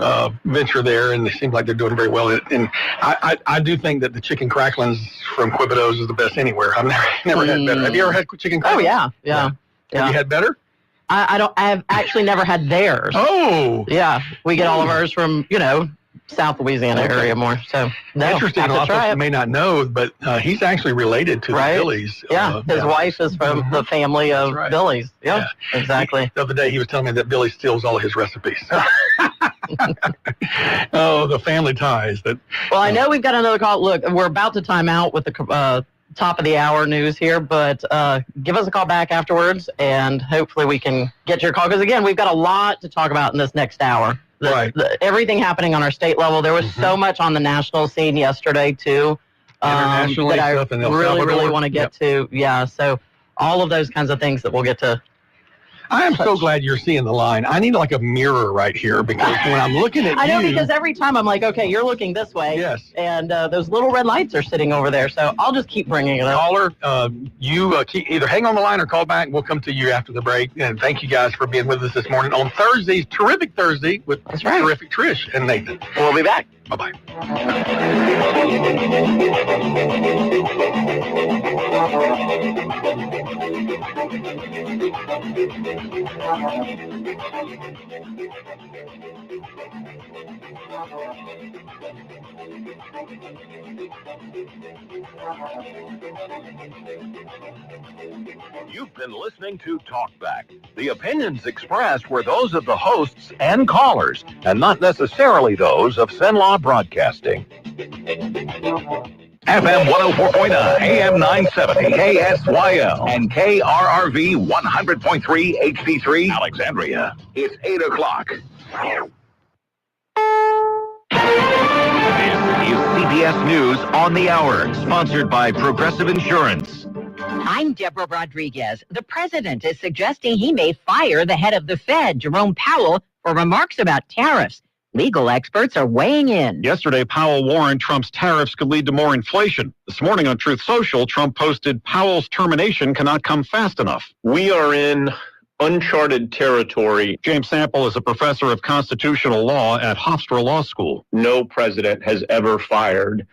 venture there, and they seem like they're doing very well. And I do think that the chicken cracklings from Quibido's is the best anywhere. I've never had better. Have you ever had chicken cracklings? Oh yeah. Have you had better? I have actually never had theirs. Oh. Yeah, we get all of ours from South Louisiana area more. So, no, interesting. A lot of folks may not know, but he's actually related to the Billies. Yeah, his wife is from the family of Billies. Yeah, exactly. The other day he was telling me that Billy steals all his recipes. Oh, the family ties. Well, I know we've got another call. Look, we're about to time out with the top of the hour news here, but give us a call back afterwards, and hopefully we can get your call. Because, again, we've got a lot to talk about in this next hour. Everything happening on our state level. There was so much on the national scene yesterday, too, internationally, that I stuff in El really, Salvador. really want to get to. Yeah, so all of those kinds of things that we'll get to. I am so glad you're seeing the line. I need like a mirror right here, because when I'm looking at I know, because every time I'm like, okay, you're looking this way. Yes. And those little red lights are sitting over there. So I'll just keep bringing it up. Caller, you either hang on the line or call back. We'll come to you after the break. And thank you guys for being with us this morning on Thursday's Terrific Thursday with Terrific Trish and Nathan. We'll be back. Bye-bye. You've been listening to Talkback. The opinions expressed were those of the hosts and callers, and not necessarily those of Cenlaw Broadcasting. FM 104.9, AM 970, KSYL, and KRRV 100.3 HD3, Alexandria. It's 8 o'clock. This is CBS News on the Hour, sponsored by Progressive Insurance. I'm Deborah Rodriguez. The president is suggesting he may fire the head of the Fed, Jerome Powell, for remarks about tariffs. Legal experts are weighing in. Yesterday, Powell warned Trump's tariffs could lead to more inflation. This morning on Truth Social, Trump posted Powell's termination cannot come fast enough. We are in uncharted territory. James Sample is a professor of constitutional law at Hofstra Law School. No president has ever fired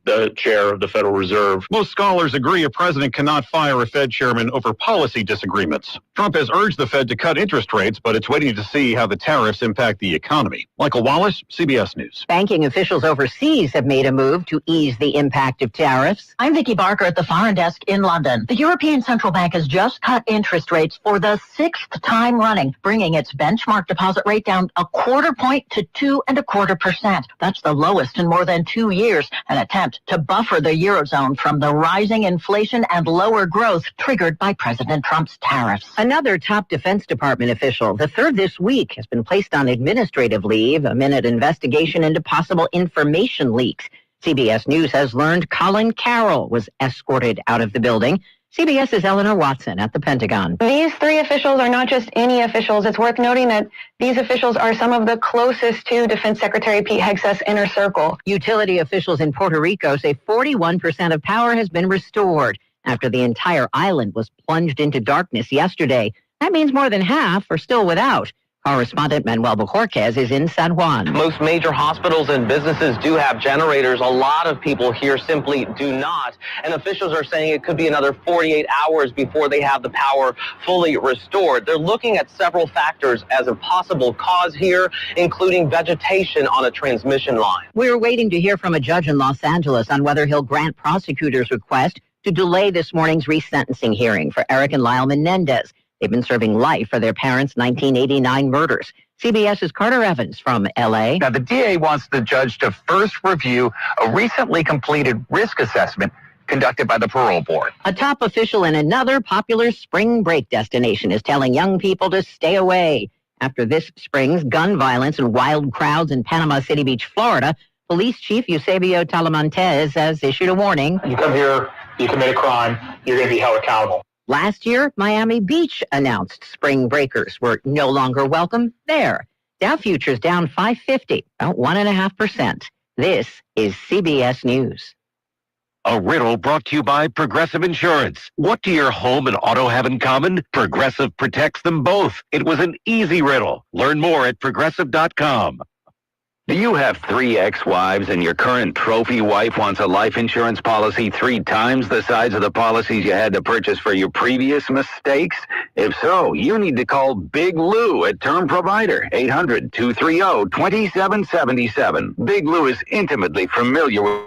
the chair of the Federal Reserve. Most scholars agree a president cannot fire a Fed chairman over policy disagreements. Trump has urged the Fed to cut interest rates, but it's waiting to see how the tariffs impact the economy. Michael Wallace, CBS News. Banking officials overseas have made a move to ease the impact of tariffs. I'm Vicki Barker at the Foreign Desk in London. The European Central Bank has just cut interest rates for the 6th time running, bringing its benchmark deposit rate down a quarter point to 2.25%. That's the lowest in more than 2 years, an attempt to buffer the Eurozone from the rising inflation and lower growth triggered by President Trump's tariffs. Another top Defense Department official, the third this week, has been placed on administrative leave amid an investigation into possible information leaks. CBS News has learned Colin Carroll was escorted out of the building. CBS's Eleanor Watson at the Pentagon. These three officials are not just any officials. It's worth noting that these officials are some of the closest to Defense Secretary Pete Hegseth's inner circle. Utility officials in Puerto Rico say 41% of power has been restored after the entire island was plunged into darkness yesterday. That means more than half are still without. Correspondent Manuel Bojorquez is in San Juan. Most major hospitals and businesses do have generators. A lot of people here simply do not. And officials are saying it could be another 48 hours before they have the power fully restored. They're looking at several factors as a possible cause here, including vegetation on a transmission line. We're waiting to hear from a judge in Los Angeles on whether he'll grant prosecutors' request to delay this morning's resentencing hearing for Eric and Lyle Menendez. They've been serving life for their parents' 1989 murders. CBS's Carter Evans from L.A. Now, the DA wants the judge to first review a recently completed risk assessment conducted by the parole board. A top official in another popular spring break destination is telling young people to stay away. After this spring's gun violence and wild crowds in Panama City Beach, Florida, Police Chief Eusebio Talamantes has issued a warning. You come here, you commit a crime, you're going to be held accountable. Last year, Miami Beach announced spring breakers were no longer welcome there. Dow futures down 550, about 1.5%. This is CBS News. A riddle brought to you by Progressive Insurance. What do your home and auto have in common? Progressive protects them both. It was an easy riddle. Learn more at Progressive.com. Do you have 3 ex-wives and your current trophy wife wants a life insurance policy 3 times the size of the policies you had to purchase for your previous mistakes? If so, you need to call Big Lou at Term Provider, 800-230-2777. Big Lou is intimately familiar with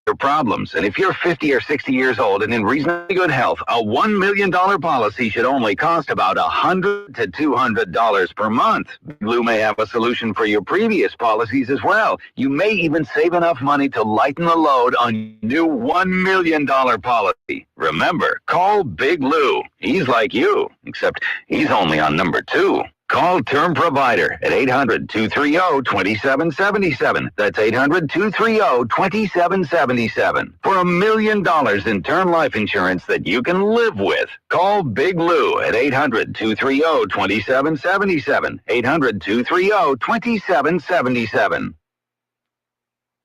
your problems, and if you're 50 or 60 years old and in reasonably good health, a $1 million policy should only cost about $100 to $200 per month. Blue may have a solution for your previous policies as well. You may even save enough money to lighten the load on your new $1 million policy. Remember, call Big Lou. He's like you, except he's only on number 2. Call Term Provider at 800-230-2777. That's 800-230-2777. For $1 million in term life insurance that you can live with. Call Big Lou at 800-230-2777. 800-230-2777.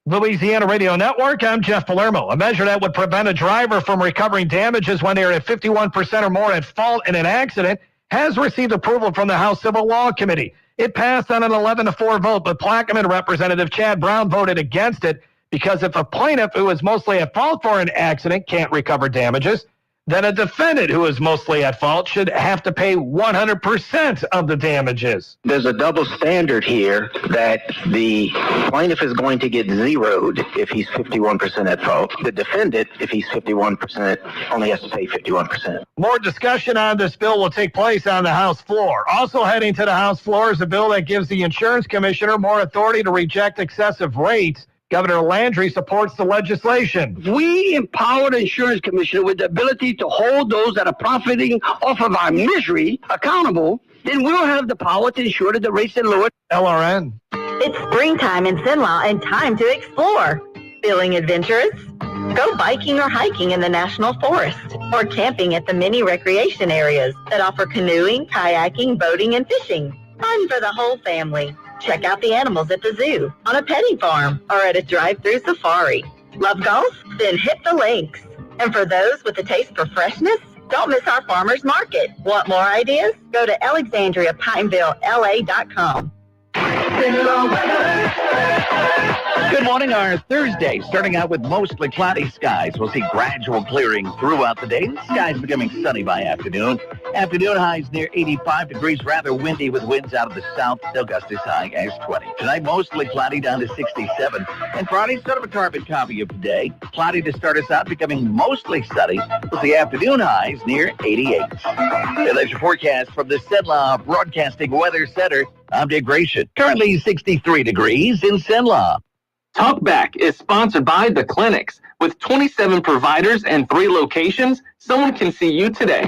Louisiana Radio Network, I'm Jeff Palermo. A measure that would prevent a driver from recovering damages when they're at 51% or more at fault in an accident has received approval from the House Civil Law Committee. It passed on an 11-4 vote, but Plaquemine Representative Chad Brown voted against it because if a plaintiff who is mostly at fault for an accident can't recover damages, then a defendant who is mostly at fault should have to pay 100% of the damages. There's a double standard here that the plaintiff is going to get zeroed if he's 51% at fault. The defendant, if he's 51%, only has to pay 51%. More discussion on this bill will take place on the House floor. Also heading to the House floor is a bill that gives the insurance commissioner more authority to reject excessive rates. Governor Landry supports the legislation. We empower the insurance commissioner with the ability to hold those that are profiting off of our misery accountable. Then we'll have the power to ensure that the rates are lowered. LRN. It's springtime in Cenla and time to explore. Feeling adventurous? Go biking or hiking in the National Forest or camping at the many recreation areas that offer canoeing, kayaking, boating, and fishing. Fun for the whole family. Check out the animals at the zoo, on a petting farm, or at a drive-through safari. Love golf? Then hit the links. And for those with a taste for freshness, don't miss our farmers market. Want more ideas? Go to AlexandriaPinevilleLA.com. Good morning, our Thursday, starting out with mostly cloudy skies. We'll see gradual clearing throughout the day. The skies becoming sunny by afternoon. Afternoon highs near 85 degrees, rather windy with winds out of the south. They'll gust as high as 20. Tonight, mostly cloudy down to 67. And Friday's sort of a carbon copy of today. Cloudy to start us out, becoming mostly sunny. We'll see afternoon highs near 88. And that's your forecast from the Cenla Broadcasting Weather Center. I'm Dave Gratian. Currently 63 degrees in Cenla. Talkback is sponsored by The Clinics. With 27 providers and 3 locations, someone can see you today.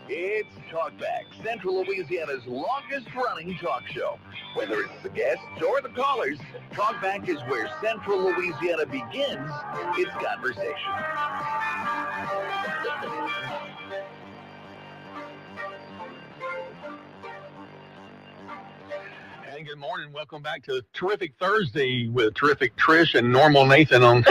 It's Talkback, Central Louisiana's longest-running talk show. Whether it's the guests or the callers, Talkback is where Central Louisiana begins its conversation. And good morning. Welcome back to Terrific Thursday with Terrific Trish and Normal Nathan on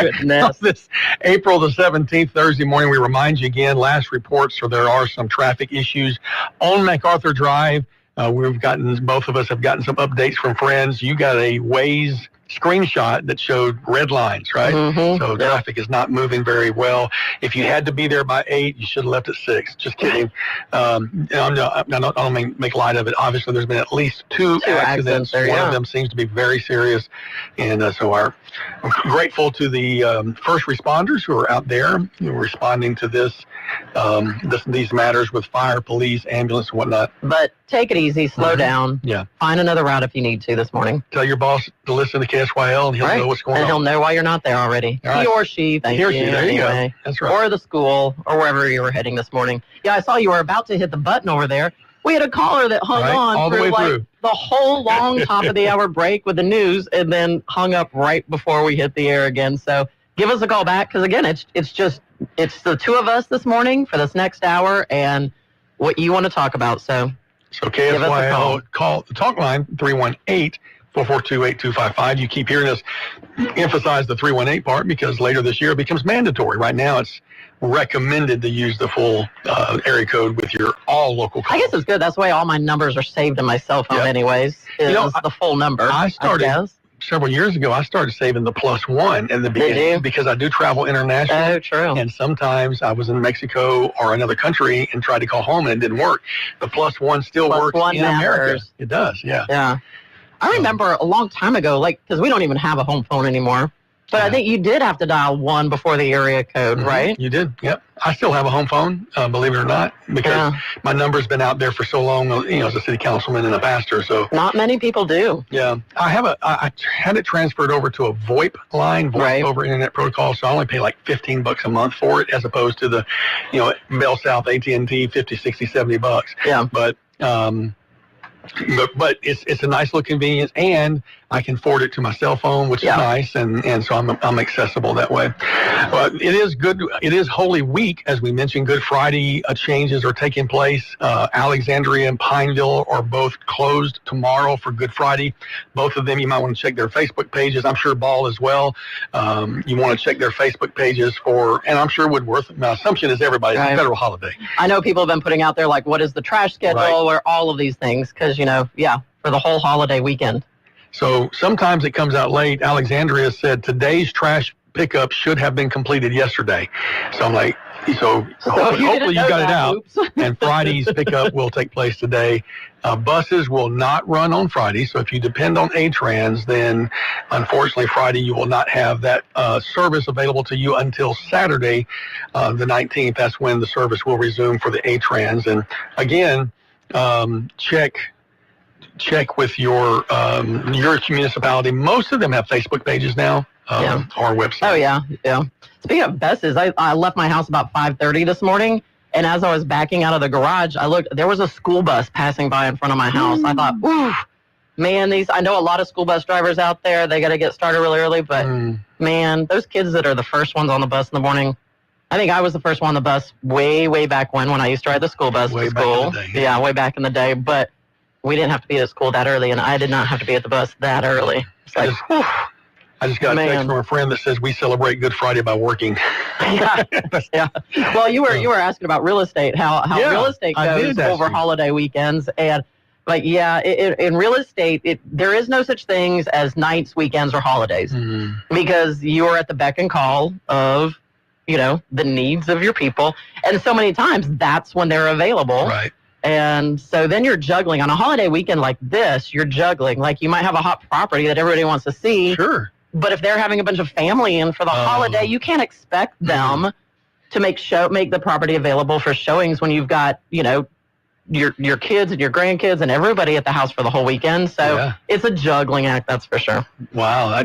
Goodness. this April the 17th, Thursday morning. We remind you again, last reports, so there are some traffic issues on MacArthur Drive. Both of us have gotten some updates from friends. You got a Waze screenshot that showed red lines, right? Mm-hmm. So traffic is not moving very well. If you had to be there by 8, you should have left at 6. Just kidding. I don't mean make light of it. Obviously, there's been at least two accidents. There, One of them seems to be very serious. And so I'm grateful to the first responders who are out there responding to these matters with fire, police, ambulance, and whatnot. But take it easy, slow down. Yeah. Find another route if you need to this morning. Tell your boss to listen to KSYL, and he'll know what's going on. And he'll know why you're not there already. All right. He or she, thank you. There you go. That's right. Or the school, or wherever you were heading this morning. Yeah, I saw you were about to hit the button over there. We had a caller that hung on all the way through the whole long top of the hour break with the news, and then hung up right before we hit the air again. So give us a call back, because again, it's the two of us this morning for this next hour, and what you want to talk about. So KSYL, call the talk line, 442-8255. You keep hearing us emphasize the 318 part because later this year it becomes mandatory. Right now it's recommended to use the full area code with your all local calls. I guess it's good. That's why all my numbers are saved in my cell phone anyways, is the full number. I started several years ago, I started saving the +1 in the beginning because I do travel internationally. Oh, true. And sometimes I was in Mexico or another country and tried to call home and it didn't work. The +1 still works in America. It does, yeah. Yeah. I remember a long time ago, because we don't even have a home phone anymore, but I think you did have to dial 1 before the area code, right? You did, yep. I still have a home phone, believe it or not, because my number's been out there for so long, as a city councilman and a pastor. So not many people do. Yeah, I had it transferred over to a VoIP line, voice over internet protocol. So I only pay like $15 a month for it, as opposed to the, Bell South AT&T $50, $60, $70. Yeah, but it's a nice little convenience, and I can forward it to my cell phone, which is nice, and so I'm accessible that way. But it is good. It is Holy Week, as we mentioned. Good Friday changes are taking place. Alexandria and Pineville are both closed tomorrow for Good Friday. Both of them, you might want to check their Facebook pages. I'm sure Ball as well. You want to check their Facebook pages and I'm sure Woodworth. My assumption is everybody's a federal holiday. I know people have been putting out there what is the trash schedule or all of these things, because for the whole holiday weekend. So sometimes it comes out late. Alexandria said today's trash pickup should have been completed yesterday. So I'm like, hopefully you got it out. And Friday's pickup will take place today. Buses will not run on Friday. So if you depend on A-Trans, then unfortunately Friday you will not have that service available to you until Saturday, the 19th. That's when the service will resume for the A-Trans. And again, check with your municipality. Most of them have Facebook pages now, or websites. Oh, yeah. Speaking of buses, I left my house about 5:30 this morning, and as I was backing out of the garage, I looked, there was a school bus passing by in front of my house. I thought, ooh, man, I know a lot of school bus drivers out there, they got to get started really early, but man, those kids that are the first ones on the bus in the morning, I think I was the first one on the bus way back when I used to ride the school bus to school. Yeah, way back in the day, but we didn't have to be at school that early, and I did not have to be at the bus that early. It's like, I just got a text from a friend that says we celebrate Good Friday by working. Yeah. Well, you were asking about real estate, how real estate goes over holiday weekends, and in real estate, there is no such things as nights, weekends, or holidays, because you are at the beck and call of the needs of your people, and so many times that's when they're available. Right. And so then you're juggling on a holiday weekend like this. You're juggling, you might have a hot property that everybody wants to see. Sure. But if they're having a bunch of family in for the holiday, you can't expect them to make the property available for showings when you've got your kids and your grandkids and everybody at the house for the whole weekend. So it's a juggling act, that's for sure. Wow.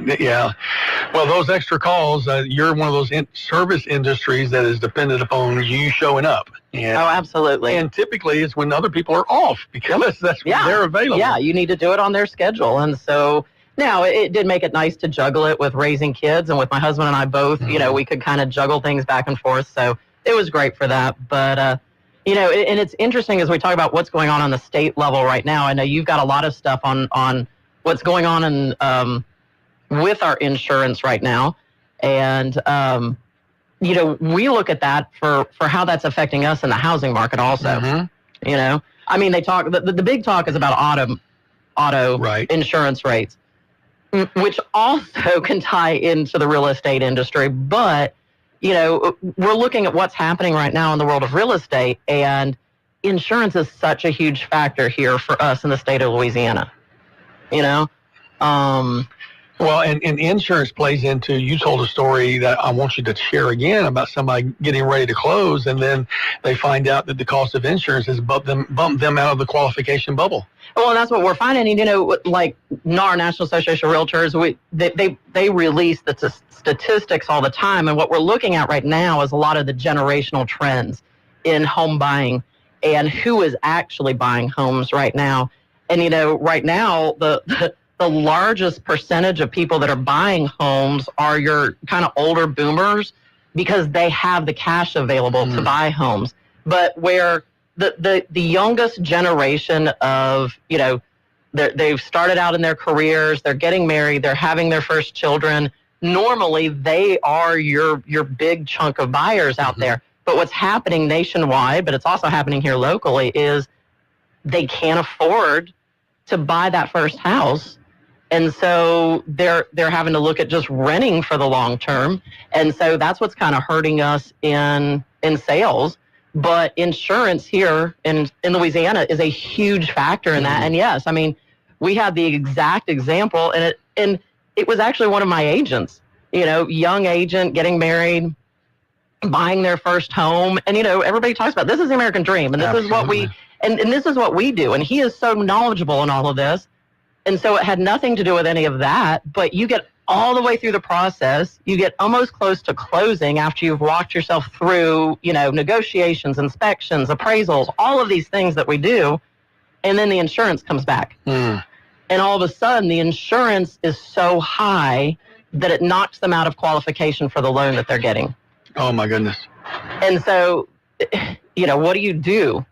Well, those extra calls, you're one of those service industries that is dependent upon you showing up. And, absolutely. And typically it's when other people are off, because that's when they're available. Yeah, you need to do it on their schedule. And so now it did make it nice to juggle it with raising kids, and with my husband and I both, we could kind of juggle things back and forth. So it was great for that. But, and it's interesting as we talk about what's going on the state level right now. I know you've got a lot of stuff on what's going on in with our insurance right now. And, we look at that for how that's affecting us in the housing market also. I mean, they talk, the big talk is about auto insurance rates, which also can tie into the real estate industry. But, we're looking at what's happening right now in the world of real estate, and insurance is such a huge factor here for us in the state of Louisiana. Well, and insurance plays into, you told a story that I want you to share again about somebody getting ready to close, and then they find out that the cost of insurance has bumped them out of the qualification bubble. Well, and that's what we're finding. Like NAR, National Association of Realtors, they release the statistics all the time, and what we're looking at right now is a lot of the generational trends in home buying and who is actually buying homes right now. And right now the largest percentage of people that are buying homes are your kind of older boomers, because they have the cash available to buy homes. But where the youngest generation of, the they've started out in their careers, they're getting married, they're having their first children. Normally, they are your big chunk of buyers out there. But what's happening nationwide, but it's also happening here locally, is they can't afford to buy that first house. And so they're having to look at just renting for the long term. And so that's what's kind of hurting us in sales. But insurance here in Louisiana is a huge factor in that. And yes, I mean, we had the exact example, and it was actually one of my agents, young agent getting married, buying their first home. And, everybody talks about this is the American dream. And this is what and this is what we do. And he is so knowledgeable in all of this. And so it had nothing to do with any of that. But you get all the way through the process. You get almost close to closing after you've walked yourself through, negotiations, inspections, appraisals, all of these things that we do. And then the insurance comes back. And all of a sudden, the insurance is so high that it knocks them out of qualification for the loan that they're getting. Oh, my goodness. And so, what do you do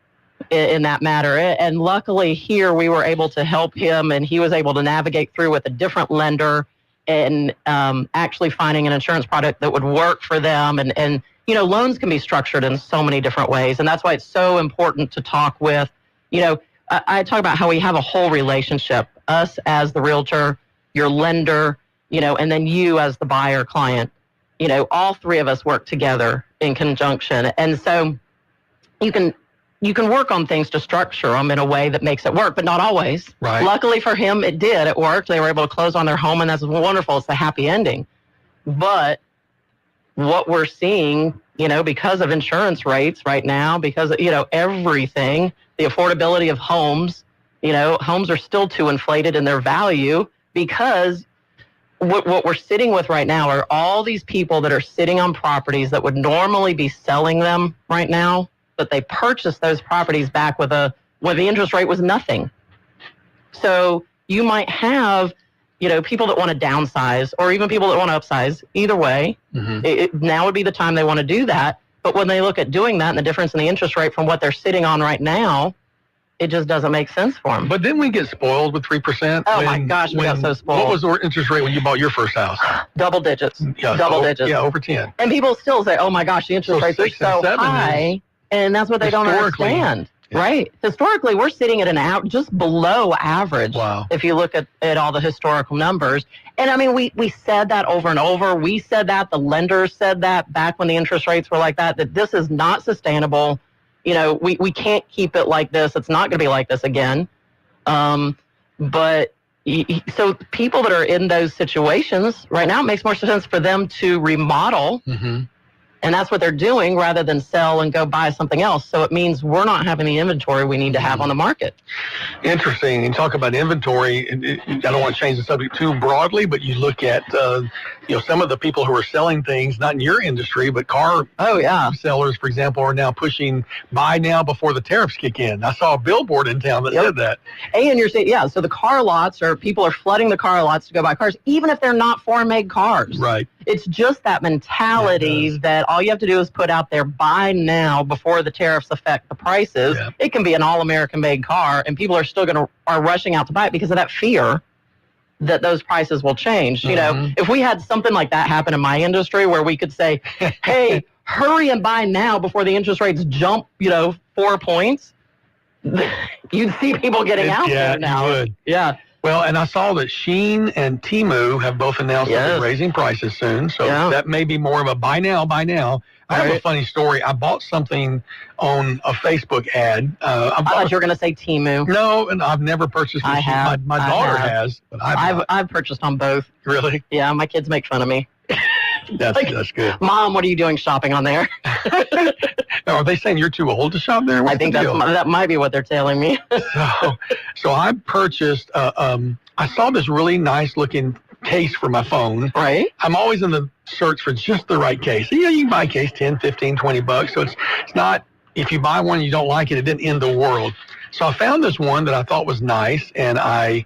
in that matter? And luckily here we were able to help him, and he was able to navigate through with a different lender and actually finding an insurance product that would work for them. And loans can be structured in so many different ways. And that's why it's so important to talk with, I talk about how we have a whole relationship, us as the realtor, your lender, and then you as the buyer client. All three of us work together in conjunction. And so you can work on things to structure them in a way that makes it work, but not always. Right. Luckily for him, it did. It worked. They were able to close on their home, and that's wonderful. It's the happy ending. But what we're seeing, because of insurance rates right now, because of, everything, the affordability of homes, homes are still too inflated in their value because what we're sitting with right now are all these people that are sitting on properties that would normally be selling them right now, but they purchased those properties back when the interest rate was nothing. So you might have, people that want to downsize or even people that want to upsize. Either way, now would be the time they want to do that. But when they look at doing that and the difference in the interest rate from what they're sitting on right now, it just doesn't make sense for them. But didn't we get spoiled with 3%? Oh, my gosh, we got so spoiled. What was the interest rate when you bought your first house? Double digits. Yeah, double digits. Yeah, over 10. And people still say, oh, my gosh, the interest rates are so high. And that's what they don't understand. Yeah. Right. Historically, we're sitting at just below average. Wow. If you look at all the historical numbers. And I mean, we said that over and over. We said that. The lenders said that back when the interest rates were like that this is not sustainable. We can't keep it like this. It's not going to be like this again. But so people that are in those situations right now, it makes more sense for them to remodel. And that's what they're doing rather than sell and go buy something else. So it means we're not having the inventory we need to have on the market. Interesting. And talk about inventory. I don't want to change the subject too broadly, but you look at some of the people who are selling things, not in your industry, but car sellers, for example, are now pushing buy now before the tariffs kick in. I saw a billboard in town that said that. And you're saying, so the car lots people are flooding the car lots to go buy cars, even if they're not foreign-made cars. Right. It's just that mentality that all you have to do is put out there, buy now before the tariffs affect the prices. Yeah. It can be an all-American made car, and people are rushing out to buy it because of that fear that those prices will change. If we had something like that happen in my industry where we could say, hey, hurry and buy now before the interest rates jump, 4 points, you'd see people getting out there now. You would. Yeah. Well, and I saw that Shein and Temu have both announced that they're raising prices soon. So that may be more of a buy now, buy now. I have a funny story. I bought something on a Facebook ad. I thought you were going to say Temu. No, and I've never purchased I have. My daughter has. But I've purchased on both. Really? Yeah, my kids make fun of me. That's good. Mom, what are you doing shopping on there? Are they saying you're too old to shop there? What's I think that might be what they're telling me. So I purchased, I saw this really nice looking case for my phone. Right. I'm always in the search for just the right case. You can buy a case $10, $15, $20. So it's not, if you buy one and you don't like it, it didn't end the world. So I found this one that I thought was nice, and I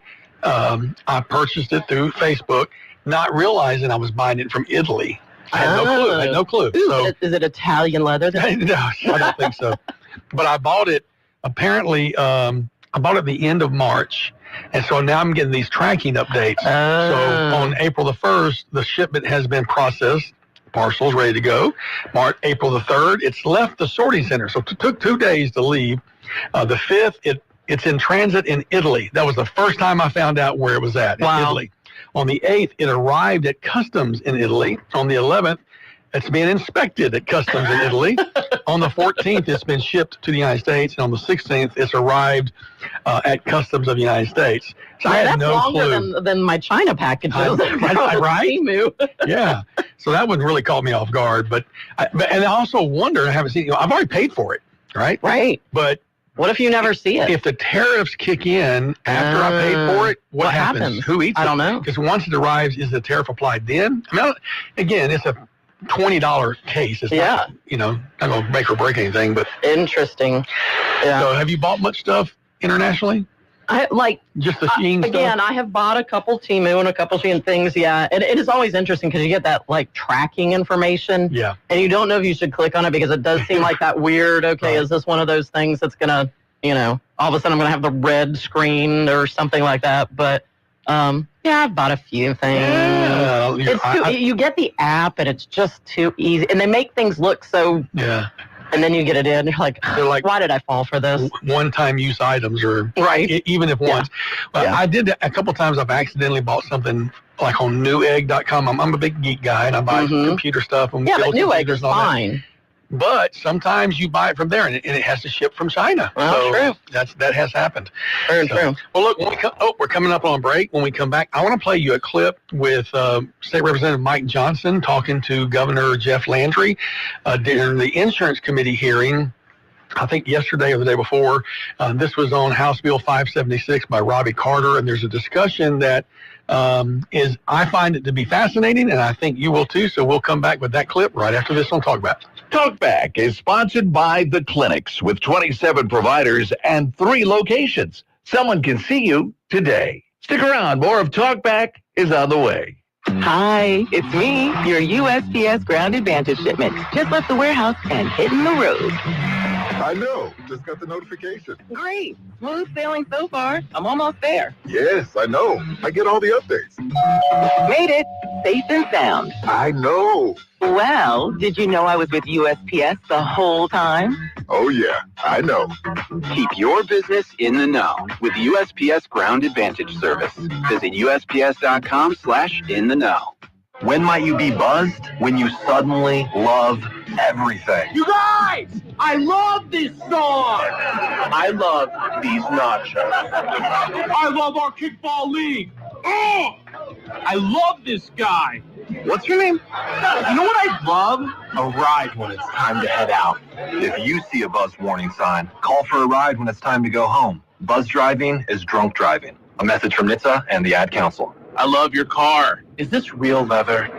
purchased it through Facebook, not realizing I was buying it from Italy. I had no clue. So, is it Italian leather? No, I don't think so. But I bought it. Apparently, I bought it at the end of March, and so now I'm getting these tracking updates. So on April the 1st, the shipment has been processed. Parcel's ready to go. April the 3rd, it's left the sorting center. So it took 2 days to leave. The 5th, it's in transit in Italy. That was the first time I found out where it was at, in Italy. On the 8th, it arrived at customs in Italy. On the 11th, it's being inspected at customs in Italy. On the 14th, it's been shipped to the United States. And on the 16th, it's arrived at customs of the United States. So I had that's no longer clue. than my China packages. Right? Temu. Yeah. So that one really caught me off guard. And I also wonder, I haven't seen, I've already paid for it, right? Right. But what if you never see it? If the tariffs kick in after I paid for it, what happens? Who eats it? I don't know. Because once it arrives, is the tariff applied then? I mean, again, it's a $20 case. It's not, not going to make or break anything. But interesting. Yeah. So have you bought much stuff internationally? I like just the Shein stuff? Again, I have bought a couple Temu and a couple Shein things. Yeah, and it is always interesting because you get that like tracking information. Yeah, and you don't know if you should click on it because it does seem like that weird. Okay, is this one of those things that's gonna, all of a sudden I'm gonna have the red screen or something like that? But yeah, I've bought a few things. Yeah, you get the app and it's just too easy, and they make things look so. Yeah. And then you get it in, you're like, why did I fall for this? One-time use items, or even if once. Well, I did that a couple times. I've accidentally bought something like on Newegg.com. I'm a big geek guy, and I buy computer stuff. And but Newegg is fine. But sometimes you buy it from there, and it has to ship from China. Well, so that has happened. Very true. Well, look, we're coming up on break. When we come back, I want to play you a clip with State Representative Mike Johnson talking to Governor Jeff Landry during the Insurance Committee hearing. I think yesterday or the day before. This was on House Bill 576 by Robbie Carter, and there's a discussion that I find it to be fascinating, and I think you will too. So we'll come back with that clip right after this on Talkback. Talkback is sponsored by The Clinics with 27 providers and 3 locations. Someone can see you today. Stick around. More of Talkback is on the way. Hi, it's me, your USPS Ground Advantage shipment. Just left the warehouse and hitting the road. I know. Just got the notification. Great. Smooth sailing so far. I'm almost there. Yes, I know. I get all the updates. Made it. Safe and sound. I know. Well, did you know I was with USPS the whole time? Oh, yeah. I know. Keep your business in the know with USPS Ground Advantage Service. Visit USPS.com/in-the-know. When might you be buzzed? When you suddenly love everything. You guys! I love this song! I love these nachos. I love our kickball league! Oh! I love this guy! What's your name? You know what I love? A ride when it's time to head out. If you see a buzz warning sign, call for a ride when it's time to go home. Buzz driving is drunk driving. A message from NHTSA and the Ad Council. I love your car. Is this real leather?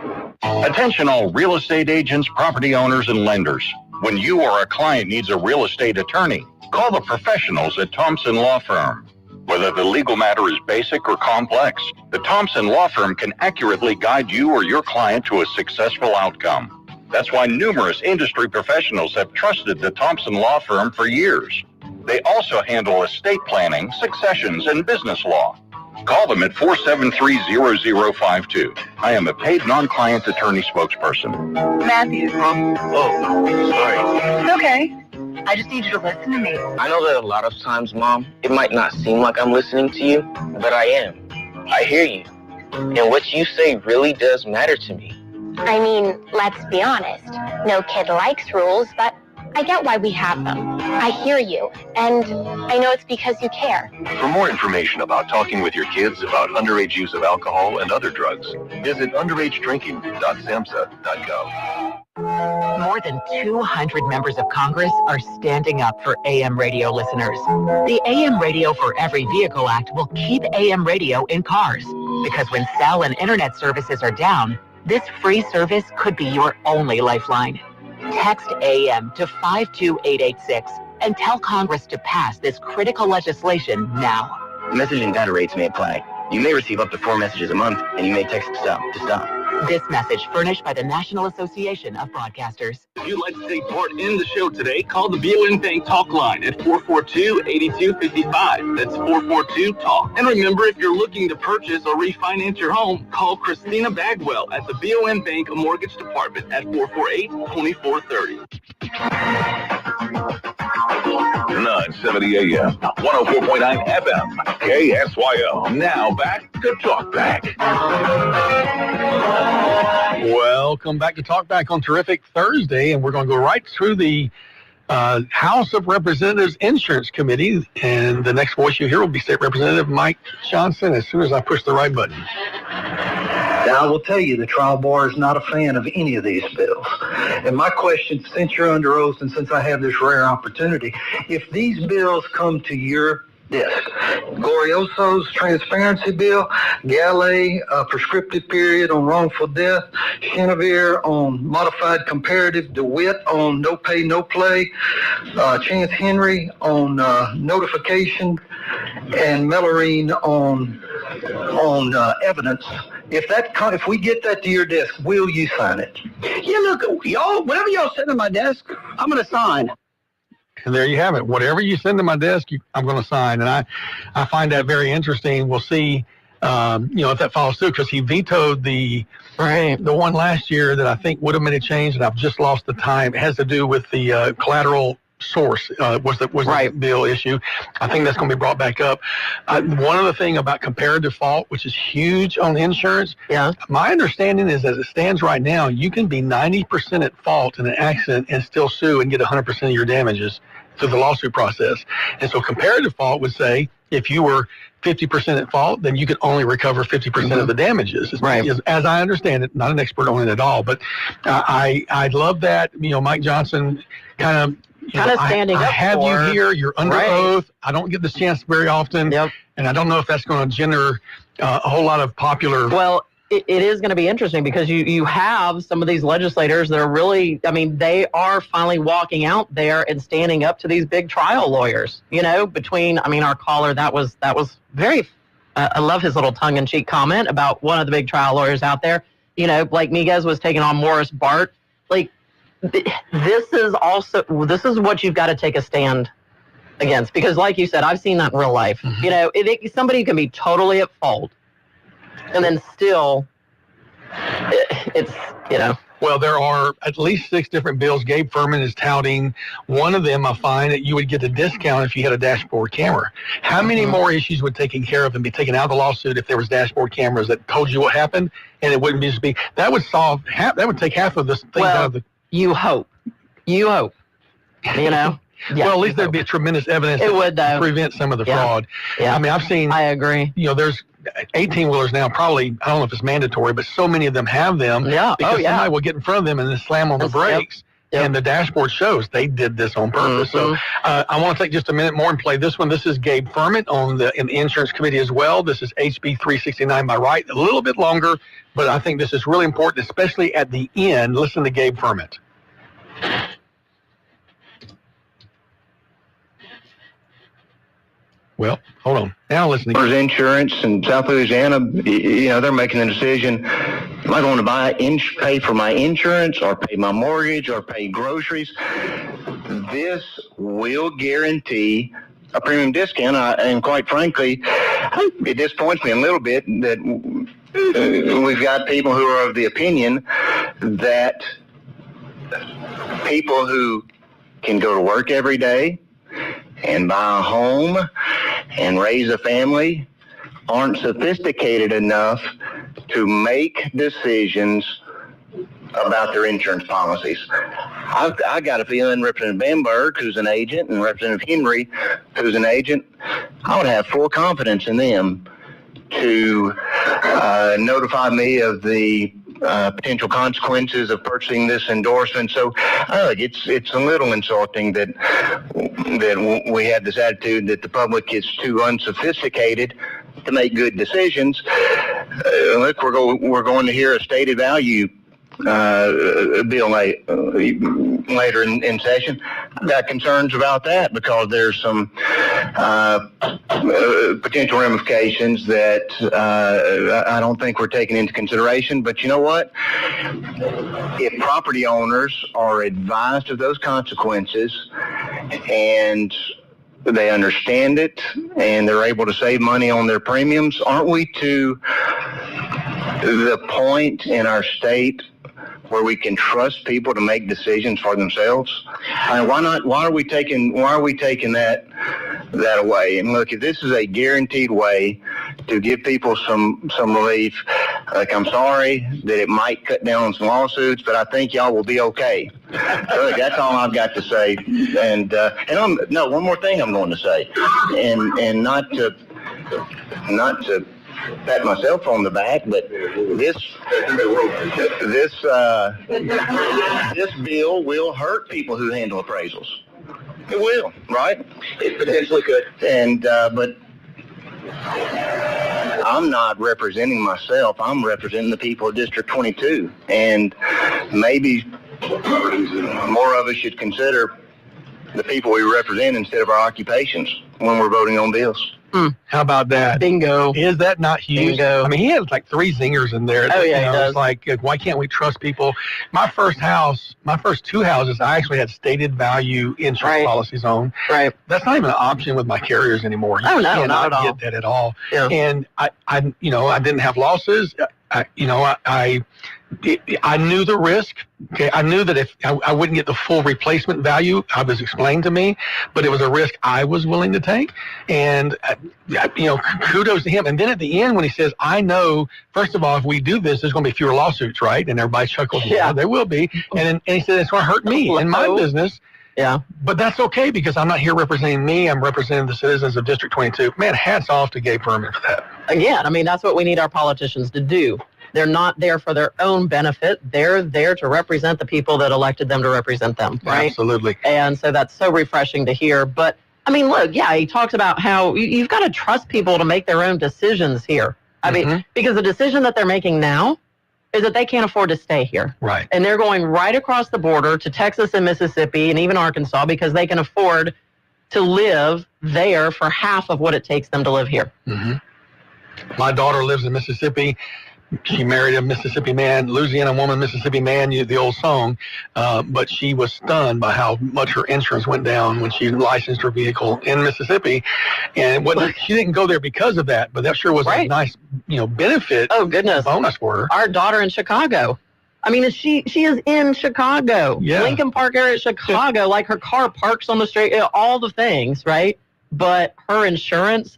Attention all real estate agents, property owners, and lenders. When you or a client needs a real estate attorney, call the professionals at Thompson Law Firm. Whether the legal matter is basic or complex, the Thompson Law Firm can accurately guide you or your client to a successful outcome. That's why numerous industry professionals have trusted the Thompson Law Firm for years. They also handle estate planning, successions, and business law. Call them at 473-0052. I am a paid non-client attorney spokesperson. Matthew. Oh, sorry. It's okay. I just need you to listen to me. I know that a lot of times, Mom, it might not seem like I'm listening to you, but I am. I hear you. And what you say really does matter to me. I mean, let's be honest. No kid likes rules, but I get why we have them. I hear you, and I know it's because you care. For more information about talking with your kids about underage use of alcohol and other drugs, visit underagedrinking.samhsa.gov. More than 200 members of Congress are standing up for AM radio listeners. The AM Radio for Every Vehicle Act will keep AM radio in cars, because when cell and internet services are down, this free service could be your only lifeline. Text AM to 52886 and tell Congress to pass this critical legislation now. Message and data rates may apply. You may receive up to 4 messages a month, and you may text to stop. This message furnished by the National Association of Broadcasters. If you'd like to take part in the show today, call the BON Bank Talk line at 442-8255. That's 442-TALK. And remember, if you're looking to purchase or refinance your home, call Christina Bagwell at the BON Bank Mortgage Department at 448-2430. 970 AM, 104.9 FM, KSYO. Now back to Talk Back. Welcome back to Talk Back on Terrific Thursday, and we're going to go right through the House of Representatives Insurance Committee, and the next voice you hear will be State Representative Mike Johnson as soon as I push the right button. Now, I will tell you, the trial bar is not a fan of any of these bills. And my question, since you're under oath and since I have this rare opportunity, if these bills come to your desk, Glorioso's transparency bill, Galley prescriptive period on wrongful death, Chenevere on modified comparative, DeWitt on no pay, no play, Chance Henry on notification, and Mellarine on evidence. If we get that to your desk, will you sign it? Yeah, look, y'all, whatever y'all send to my desk, I'm going to sign. And there you have it. Whatever you send to my desk, I'm going to sign. And I find that very interesting. We'll see, if that follows through, because he vetoed the one last year that I think would have made a change, and I've just lost the time. It has to do with the collateral source was the bill issue. I think that's going to be brought back up. One other thing about comparative fault, which is huge on insurance. Yeah. My understanding is, as it stands right now, you can be 90% at fault in an accident and still sue and get 100% of your damages through the lawsuit process. And so comparative fault would say if you were 50% at fault, then you could only recover 50% of the damages. Right. As I understand it, not an expert on it at all, but I love that, Mike Johnson kind of standing up. I have for, you here. You're under oath. I don't get this chance very often. Yep. And I don't know if that's going to generate a whole lot of popular. Well, it is going to be interesting because you have some of these legislators that are really, they are finally walking out there and standing up to these big trial lawyers. Between, our caller, that was very, I love his little tongue-in-cheek comment about one of the big trial lawyers out there. Blake Miguez was taking on Morris Bart. This is what you've got to take a stand against, because like you said, I've seen that in real life. Mm-hmm. Somebody can be totally at fault and then still it's. Well, there are at least 6 different bills Gabe Furman is touting. One of them, I find that you would get a discount if you had a dashboard camera. How many more issues would taken care of and be taken out of the lawsuit if there was dashboard cameras that told you what happened, and it wouldn't be that would solve that would take half of this thing out of the. You hope. Yeah, well, at least there'd be a tremendous evidence to prevent some of the fraud. Yeah. I've seen. I agree. There's 18-wheelers now, probably, I don't know if it's mandatory, but so many of them have them. Yeah. Because somebody will get in front of them and then slam on the brakes. Yep. And the dashboard shows they did this on purpose. Mm-hmm. So I want to take just a minute more and play this one. This is Gabe Furman in the Insurance Committee as well. This is HB 369 by right. A little bit longer, but I think this is really important, especially at the end. Listen to Gabe Furman. Well, hold on. Now listen. There's insurance in South Louisiana. They're making a decision. Am I going to pay for my insurance or pay my mortgage or pay groceries? This will guarantee a premium discount. And quite frankly, it disappoints me a little bit that we've got people who are of the opinion that people who can go to work every day and buy a home and raise a family aren't sophisticated enough to make decisions about their insurance policies. I got a feeling Representative Bamberg, who's an agent, and Representative Henry, who's an agent, I would have full confidence in them to notify me of the potential consequences of purchasing this endorsement. So it's a little insulting that we have this attitude that the public is too unsophisticated to make good decisions. Look, we're going to hear a stated value bill later in session. I've got concerns about that because there's some potential ramifications that I don't think we're taking into consideration. But you know what? If property owners are advised of those consequences and they understand it and they're able to save money on their premiums, aren't we to the point in our state where we can trust people to make decisions for themselves? Why are we taking that away? And look, if this is a guaranteed way to give people some relief, like, I'm sorry that it might cut down on some lawsuits, but I think y'all will be okay. So look, that's all I've got to say. And one more thing I'm going to say, and not to pat myself on the back, but this bill will hurt people who handle appraisals. It will, right? It potentially could. And but I'm not representing myself. I'm representing the people of District 22, and maybe more of us should consider the people we represent instead of our occupations when we're voting on bills. How about that? Bingo. Is that not huge? Bingo. I mean, he had like 3 zingers in there. Oh, yeah, he does. It's like, why can't we trust people? My first 2 houses, I actually had stated value insurance policies on. Right. That's not even an option with my carriers anymore. You no, not at all. get that at all. Yeah. And I didn't have losses. I knew the risk. Okay, I knew that if I wouldn't get the full replacement value, I was explained to me, but it was a risk I was willing to take. And kudos to him. And then at the end, when he says, "I know, first of all, if we do this, there's going to be fewer lawsuits, right?" And everybody chuckles. Yeah, there will be. And he said, "It's going to hurt me in my business." Yeah. But that's okay because I'm not here representing me. I'm representing the citizens of District 22. Man, hats off to Gabe Furman for that. Again, I mean, that's what we need our politicians to do. They're not there for their own benefit. They're there to represent the people that elected them to represent them, right? Absolutely. And so that's so refreshing to hear. But, I mean, look, yeah, he talks about how you've got to trust people to make their own decisions here. I mean, because the decision that they're making now is that they can't afford to stay here. Right. And they're going right across the border to Texas and Mississippi and even Arkansas because they can afford to live there for half of what it takes them to live here. My daughter lives in Mississippi. She married a Mississippi man, Louisiana woman, Mississippi man, the old song. But she was stunned by how much her insurance went down when she licensed her vehicle in Mississippi. And she didn't go there because of that, but that sure was a nice, benefit. Oh, goodness. Bonus for her. Our daughter in Chicago. I mean, she is in Chicago. Yeah. Lincoln Park area, Chicago. Like her car parks on the street, all the things, right? But her insurance,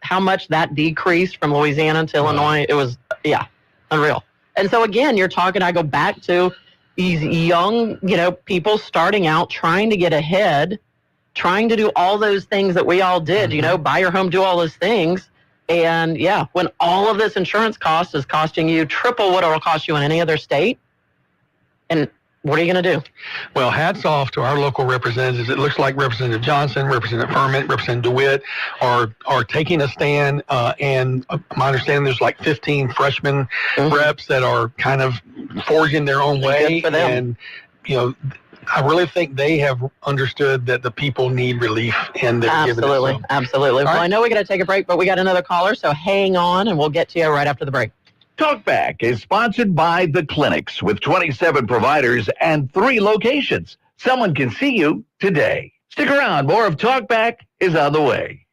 how much that decreased from Louisiana to Illinois, it was, unreal. And so again, you're talking, I go back to these young, people starting out, trying to get ahead, trying to do all those things that we all did, buy your home, do all those things. And when all of this insurance cost is costing you triple what it'll cost you in any other state, and what are you going to do? Well, hats off to our local representatives. It looks like Representative Johnson, Representative Furman, Representative DeWitt are taking a stand. And my understanding there's like 15 freshman reps that are kind of forging their own way. Good for them. And, I really think they have understood that the people need relief and they're giving it. Absolutely. Well, I know we got to take a break, but we got another caller, so hang on and we'll get to you right after the break. Talkback is sponsored by The Clinics with 27 providers and 3 locations. Someone can see you today. Stick around. More of Talkback is on the way.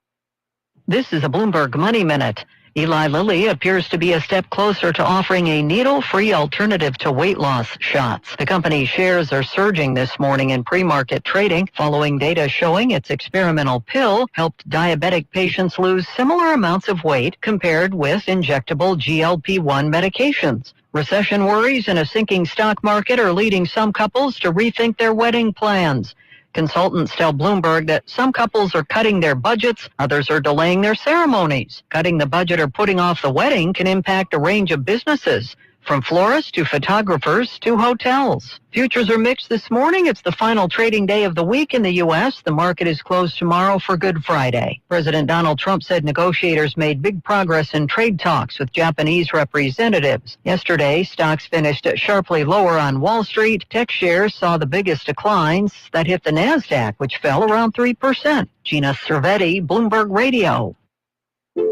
This is a Bloomberg Money Minute. Eli Lilly appears to be a step closer to offering a needle-free alternative to weight loss shots. The company's shares are surging this morning in pre-market trading following data showing its experimental pill helped diabetic patients lose similar amounts of weight compared with injectable GLP-1 medications. Recession worries and a sinking stock market are leading some couples to rethink their wedding plans. Consultants tell Bloomberg that some couples are cutting their budgets, others are delaying their ceremonies. Cutting the budget or putting off the wedding can impact a range of businesses. from florists to photographers to hotels. Futures are mixed this morning. It's the final trading day of the week in the U.S. The market is closed tomorrow for Good Friday. President Donald Trump said negotiators made big progress in trade talks with Japanese representatives. Yesterday, stocks finished sharply lower on Wall Street. Tech shares saw the biggest declines. That hit the NASDAQ, which fell around 3%. Gina Cervetti, Bloomberg Radio.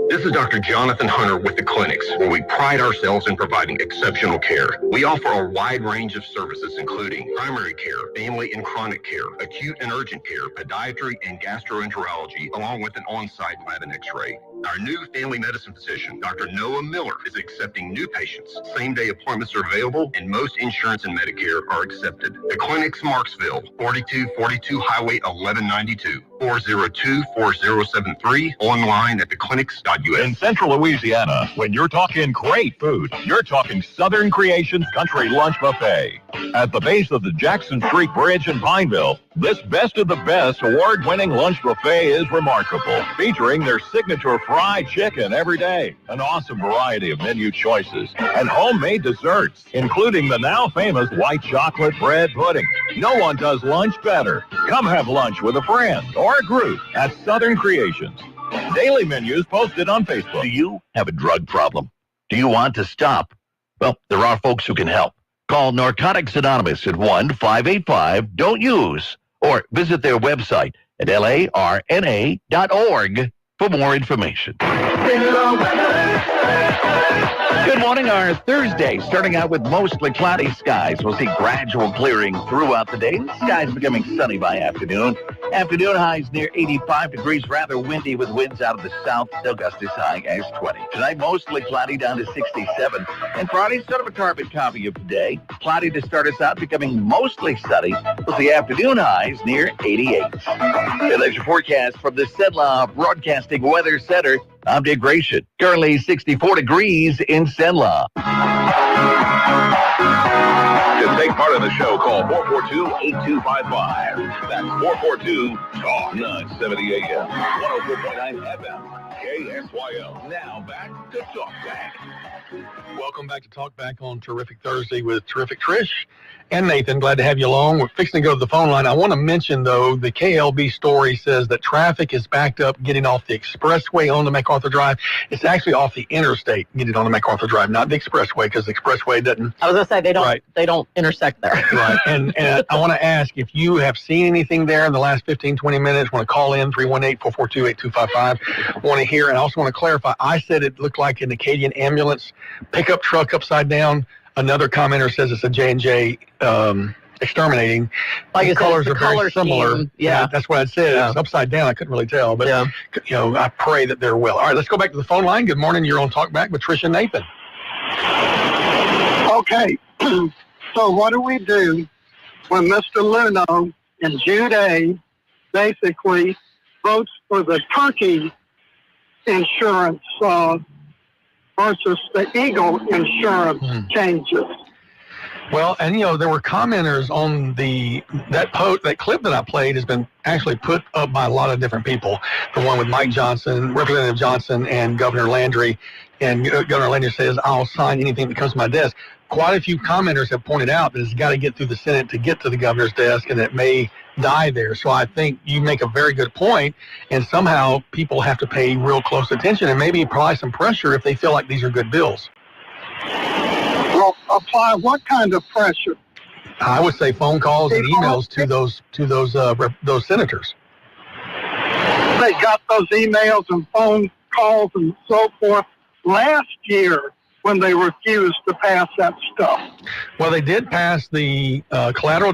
This is Dr. Jonathan Hunter with the clinics, where we pride ourselves in providing exceptional care. We offer a wide range of services, including primary care, family and chronic care, acute and urgent care, podiatry and gastroenterology, along with an on-site lab and x-ray. Our new family medicine physician, Dr. Noah Miller, is accepting new patients. Same-day appointments are available, and most insurance and Medicare are accepted. The clinic's Marksville, 4242 Highway 1192, 402-4073, online at theclinics.us. In Central Louisiana, when you're talking great food, you're talking Southern Creations Country Lunch Buffet. At the base of the Jackson Street Bridge in Pineville, this Best of the Best award-winning lunch buffet is remarkable, featuring their signature fried chicken every day, an awesome variety of menu choices, and homemade desserts, including the now famous white chocolate bread pudding. No one does lunch better. Come have lunch with a friend or a group at Southern Creations. Daily menus posted on Facebook. Do you have a drug problem? Do you want to stop? Well, there are folks who can help. Call Narcotics Anonymous at 1-585-DON'T-USE or visit their website at larna.org for more information. Good morning, our Thursday, starting out with mostly cloudy skies. We'll see gradual clearing throughout the day. The skies becoming sunny by afternoon. Afternoon highs near 85 degrees, rather windy with winds out of the south, still gusty high as 20. Tonight, mostly cloudy down to 67. And Friday, sort of a carbon copy of today. Cloudy to start us out, becoming mostly sunny. We'll see afternoon highs near 88. And there's your forecast from the Cenla Broadcasting Weather Center. I'm Dick Gratian. Currently 64 degrees in Cenla. To take part in the show, call 442-8255. That's 442-TALK. 970 AM, 104.9 FM, KSYO. Now back to Talk Back. Welcome back to Talk Back on Terrific Thursday with Terrific Trish and Nathan. Glad to have you along. We're fixing to go to the phone line. I want to mention, though, the KLB story says that traffic is backed up getting off the expressway on the MacArthur Drive. It's actually off the interstate getting on the MacArthur Drive, not the expressway, because the expressway doesn't. I was going to say, they don't intersect there. Right. And I want to ask if you have seen anything there in the last 15, 20 minutes. Want to call in 318-442-8255. Want to hear, and I also want to clarify, I said it looked like an Acadian ambulance pickup truck upside down. Another commenter says it's a J&J exterminating. Like the colors are very similar. Scheme. Yeah. That's what I said. Yeah. It's upside down. I couldn't really tell, but I pray that they're well. All right, let's go back to the phone line. Good morning. You're on Talk Back with Trish and Nathan. Okay. So what do we do when Mr. Luno and Jude A basically votes for the turkey insurance versus the eagle insurance changes? Well, and there were commenters on that clip that I played has been actually put up by a lot of different people. The one with Mike Johnson, Representative Johnson, and Governor Landry. And Governor Landry says, "I'll sign anything that comes to my desk." Quite a few commenters have pointed out that it's got to get through the Senate to get to the governor's desk, and it may die there. So I think you make a very good point, and somehow people have to pay real close attention and maybe apply some pressure if they feel like these are good bills. Well, apply what kind of pressure? I would say phone calls and emails to those senators. They got those emails and phone calls and so forth last year when they refused to pass that stuff. Well, they did pass the collateral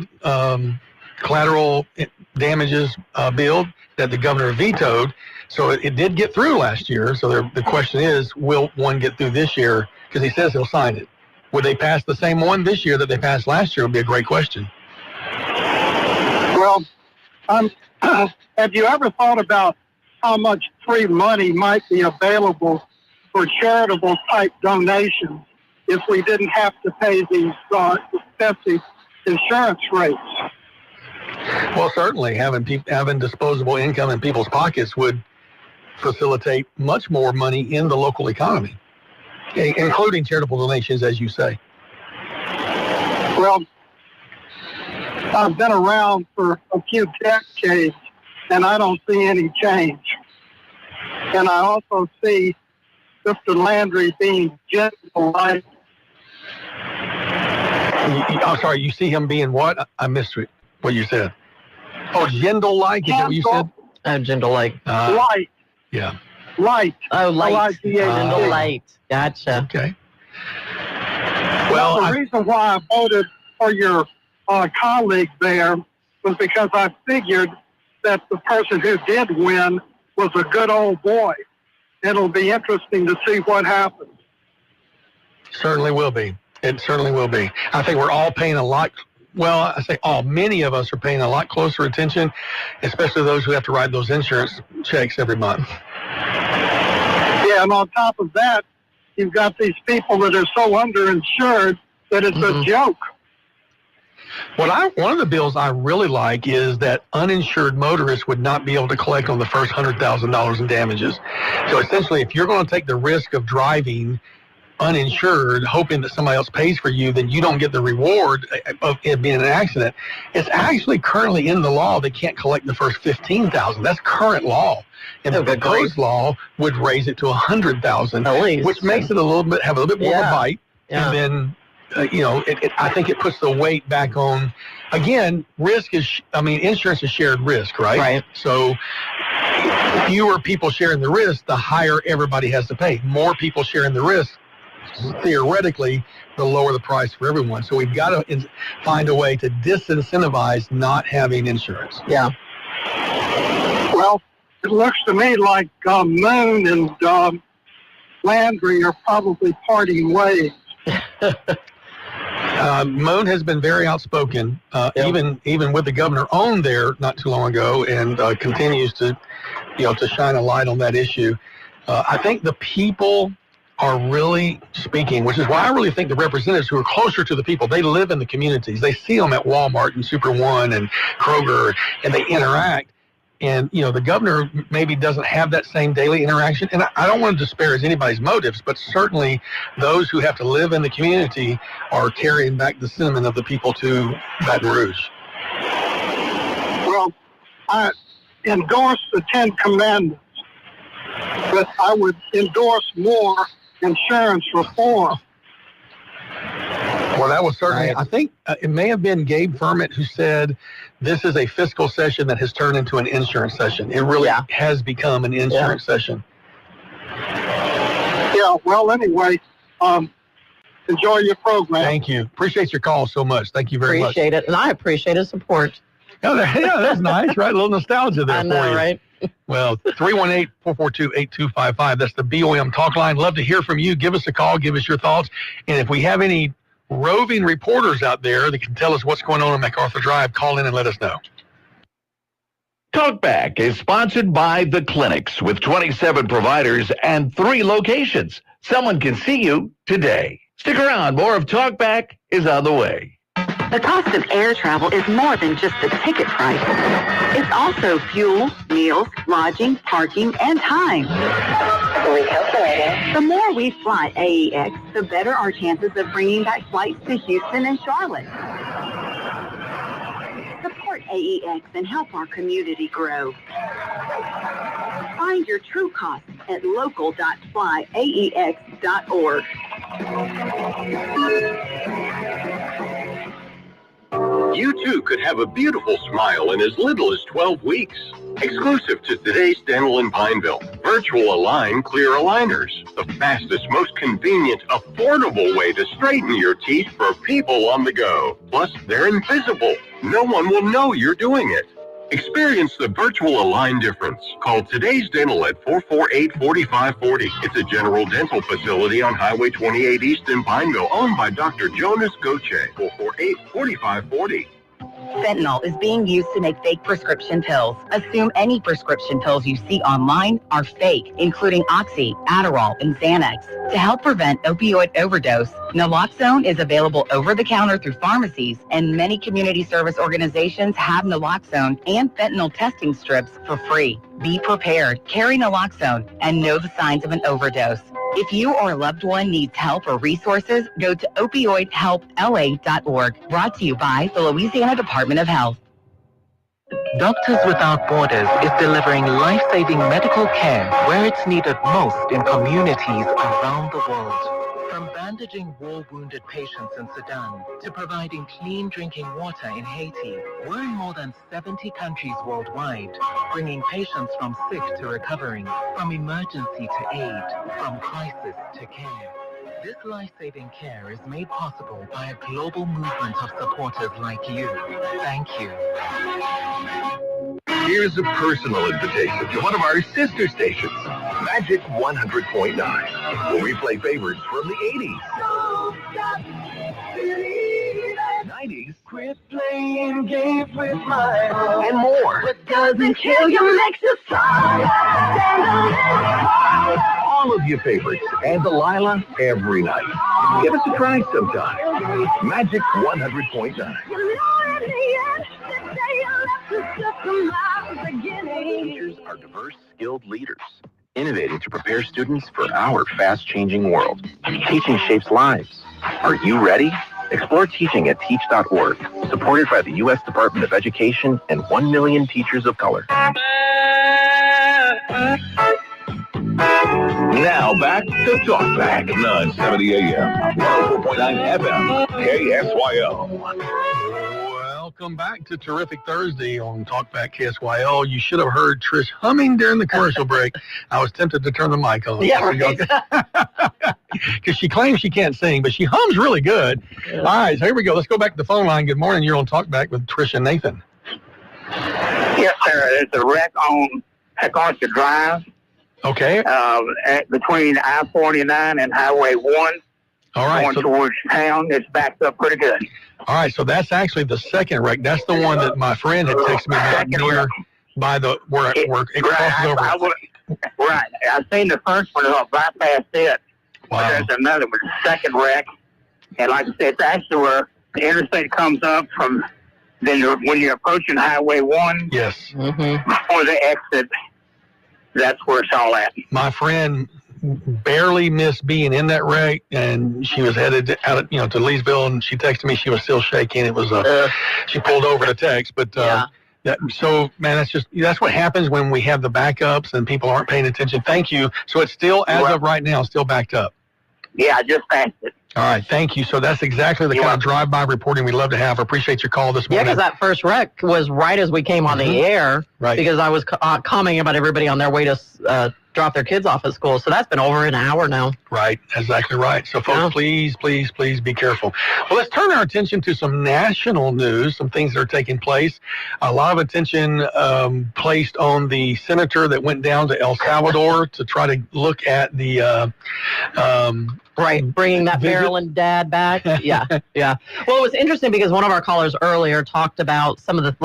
damages bill that the governor vetoed, so it did get through last year. So the question is, will one get through this year? Because he says he'll sign it. Would they pass the same one this year that they passed last year? Would be a great question. Well, have you ever thought about how much free money might be available for charitable type donations if we didn't have to pay these expensive insurance rates? Well, certainly having disposable income in people's pockets would facilitate much more money in the local economy, including charitable donations, as you say. Well, I've been around for a few decades, and I don't see any change. And I also see Mr. Landry being gentle. I'm sorry, you see him being what? I missed what you said. Oh, gentle-like? Is that what you said? Gentle-like. Light. Yeah. Light. Oh, light. L-I-T-H. Gentle light. Gotcha. Okay. Well, the reason why I voted for your colleague there was because I figured that the person who did win was a good old boy. It'll be interesting to see what happens. Certainly will be. It certainly will be. I think we're all paying a lot. Well, I say all. Many of us are paying a lot closer attention, especially those who have to write those insurance checks every month. Yeah, and on top of that, you've got these people that are so underinsured that it's a joke. One of the bills I really like is that uninsured motorists would not be able to collect on the first $100,000 in damages. So essentially, if you're going to take the risk of driving uninsured, hoping that somebody else pays for you, then you don't get the reward of it being an accident. It's actually currently in the law they can't collect the first $15,000. That's current law. And the proposed law would raise it to $100,000, which makes it have a little bit more of a bite. Yeah. And then, I think it puts the weight back on. Again, insurance is shared risk, right? Right. So fewer people sharing the risk, the higher everybody has to pay. More people sharing the risk, theoretically, the lower the price for everyone. So we've got to find a way to disincentivize not having insurance. Yeah. Well, it looks to me like Moon and Landry are probably parting ways. Moon has been very outspoken, even with the governor on there not too long ago, and continues to shine a light on that issue. I think the people are really speaking, which is why I really think the representatives who are closer to the people, they live in the communities. They see them at Walmart and Super One and Kroger, and they interact. And, the governor maybe doesn't have that same daily interaction. And I don't want to disparage anybody's motives, but certainly those who have to live in the community are carrying back the sentiment of the people to Baton Rouge. Well, I endorse the 10 Commandments, but I would endorse more insurance reform. Well, that was certainly, I think it may have been Gabe Ferment who said this is a fiscal session that has turned into an insurance session. It really has become an insurance session. Yeah, well, anyway, enjoy your program. Thank you. Appreciate your call so much. Thank you very much. Appreciate it. And I appreciate his support. Yeah, that's nice, right? A little nostalgia there I know, for you. right? Well, 318-442-8255. That's the BOM talk line. Love to hear from you. Give us a call. Give us your thoughts. And if we have any roving reporters out there that can tell us what's going on MacArthur Drive, call in and let us know. Talkback is sponsored by The Clinics with 27 providers and 3 locations. Someone can see you today. Stick around. More of Talkback is on the way. The cost of air travel is more than just the ticket price. It's also fuel, meals, lodging, parking, and time. Recalculating. The more we fly AEX, the better our chances of bringing back flights to Houston and Charlotte. Support AEX and help our community grow. Find your true costs at local.flyaex.org. You too could have a beautiful smile in as little as 12 weeks. Exclusive to Today's Dental in Pineville, Virtual Align Clear Aligners, the fastest, most convenient, affordable way to straighten your teeth for people on the go. Plus, they're invisible. No one will know you're doing it. Experience the Virtual Align difference. Call Today's Dental at 448-4540. It's a general dental facility on Highway 28 East in Pineville, owned by Dr. Jonas Goche. 448-4540. Fentanyl is being used to make fake prescription pills. Assume any prescription pills you see online are fake, including Oxy, Adderall, and Xanax. To help prevent opioid overdose, naloxone is available over the counter through pharmacies, and many community service organizations have naloxone and fentanyl testing strips for free. Be prepared, carry naloxone, and know the signs of an overdose. If you or a loved one needs help or resources, go to opioidhelpla.org. Brought to you by the Louisiana Department of Health. Doctors Without Borders is delivering life-saving medical care where it's needed most in communities around the world. From bandaging war-wounded patients in Sudan to providing clean drinking water in Haiti, we're in more than 70 countries worldwide, bringing patients from sick to recovering, from emergency to aid, from crisis to care. This life-saving care is made possible by a global movement of supporters like you. Thank you. Here's a personal invitation to one of our sister stations, Magic 100.9, where we play favorites from the 80s, 90s, quit playing games with my heart, and more. What doesn't kill you makes you stronger. All of your favorites and Delilah every night. Give us a try sometime. Magic 100.9. Teachers are diverse, skilled leaders, innovating to prepare students for our fast-changing world. Teaching shapes lives. Are you ready? Explore teaching at teach.org, supported by the U.S. Department of Education and 1 million teachers of color. Now back to Talk Back, 970 AM, 104.9 FM, KSYO. Welcome back to Terrific Thursday on Talkback KSYO. You should have heard Trish humming during the commercial break. I was tempted to turn the mic on. Yeah, right. Because she claims she can't sing, but she hums really good. Yeah. All right, so here we go. Let's go back to the phone line. Good morning. You're on Talkback with Trish and Nathan. Yes, sir. There's a wreck on Archer Drive. Okay. Between I-49 and Highway 1. All right. Going towards town. It's backed up pretty good. All right, so that's actually the second wreck. That's the one that my friend had texted me about near by the where it crosses over. Right. I've seen the first one. I'll bypass it. Wow. But there's another one, second wreck. And like I said, it's actually where the interstate comes up from. Then when you're approaching Highway 1. Yes. Before the exit, that's where it's all at. My friend barely missed being in that wreck, and she was headed out, to Leesville, and she texted me. She was still shaking. It was she pulled over to text, but so man, that's what happens when we have the backups and people aren't paying attention. Thank you. So it's still, as of right now, still backed up. Yeah, I just passed it. All right, thank you. So that's exactly the kind of drive-by reporting we love to have. I appreciate your call this morning. Yeah, because that first wreck was right as we came on the air, right? Because I was commenting about everybody on their way to drop their kids off at school. So that's been over an hour now. Right, exactly right. So folks, please be careful. Well, let's turn our attention to some national news, some things that are taking place. A lot of attention placed on the senator that went down to El Salvador to try to look at the bringing that Maryland dad back. Yeah. Well, it was interesting because one of our callers earlier talked about some of the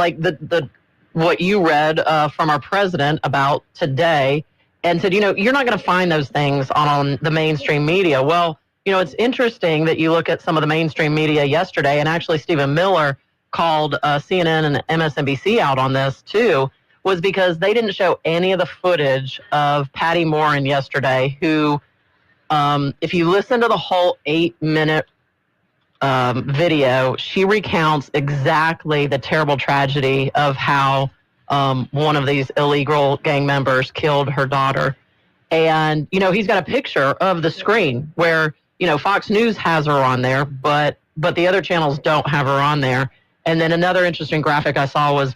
what you read from our president about today, and said, you're not going to find those things on the mainstream media. Well, it's interesting that you look at some of the mainstream media yesterday, and actually Stephen Miller called CNN and MSNBC out on this too, was because they didn't show any of the footage of Patty Morin yesterday, who, if you listen to the whole 8-minute video, she recounts exactly the terrible tragedy of how one of these illegal gang members killed her daughter. And, he's got a picture of the screen where, Fox News has her on there, but the other channels don't have her on there. And then another interesting graphic I saw was,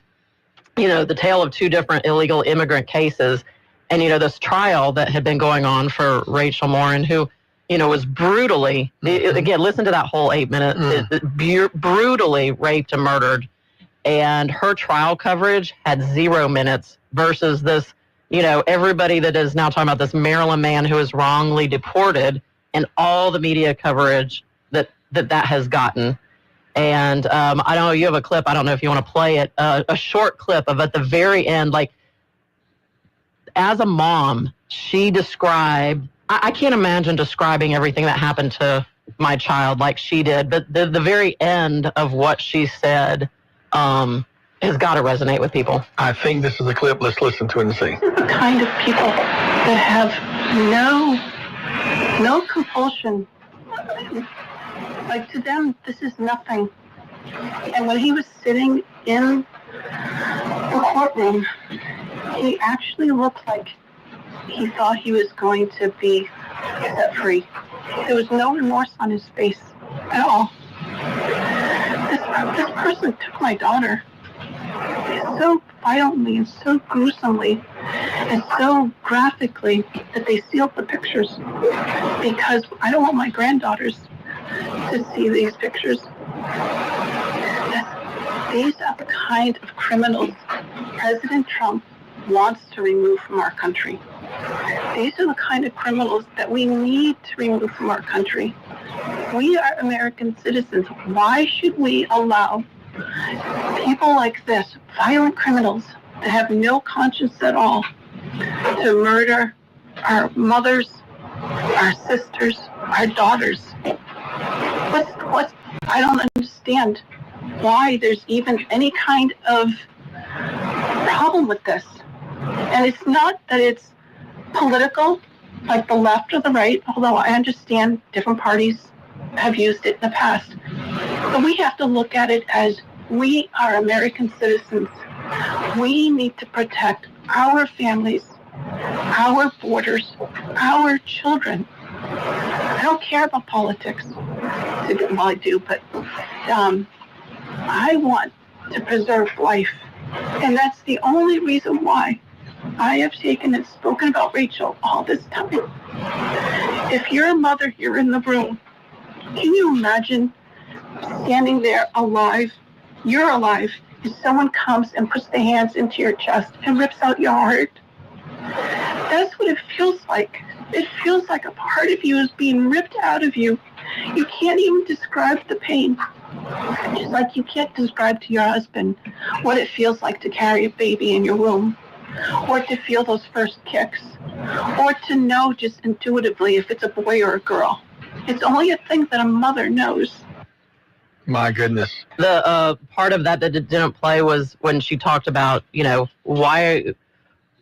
the tale of two different illegal immigrant cases. And, this trial that had been going on for Rachel Morin, who, was brutally, again, listen to that whole 8 minutes, brutally raped and murdered. And her trial coverage had 0 minutes versus this, everybody that is now talking about this Maryland man who is wrongly deported and all the media coverage that has gotten. And I don't know, you have a clip, I don't know if you want to play it, a short clip of at the very end, like, as a mom, she described, I can't imagine describing everything that happened to my child like she did, but the very end of what she said has got to resonate with people. I think this is a clip. Let's listen to it and see. The kind of people that have no No compulsion. Like, to them, this is nothing. And when he was sitting in the courtroom, he actually looked like he thought he was going to be set free. There was no remorse on his face at all. This person took my daughter so violently and so gruesomely and so graphically that they sealed the pictures, because I don't want my granddaughters to see these pictures. These are the kind of criminals President Trump wants to remove from our country. These are the kind of criminals that we need to remove from our country. We are American citizens. Why should we allow people like this, violent criminals that have no conscience at all, to murder our mothers, our sisters, our daughters? I don't understand why there's even any kind of problem with this. And it's not that it's political, like the left or the right, although I understand different parties have used it in the past. But we have to look at it as we are American citizens. We need to protect our families, our borders, our children. I don't care about politics. Well, I do, but I want to preserve life. And that's the only reason why I have taken and spoken about Rachel all this time. If you're a mother here in the room, can you imagine standing there alive? You're alive, and someone comes and puts their hands into your chest and rips out your heart. That's what it feels like. It feels like a part of you is being ripped out of you. You can't even describe the pain. Just like you can't describe to your husband what it feels like to carry a baby in your womb, or to feel those first kicks, or to know just intuitively if it's a boy or a girl. It's only a thing that a mother knows. My goodness. The part of that didn't play was when she talked about, why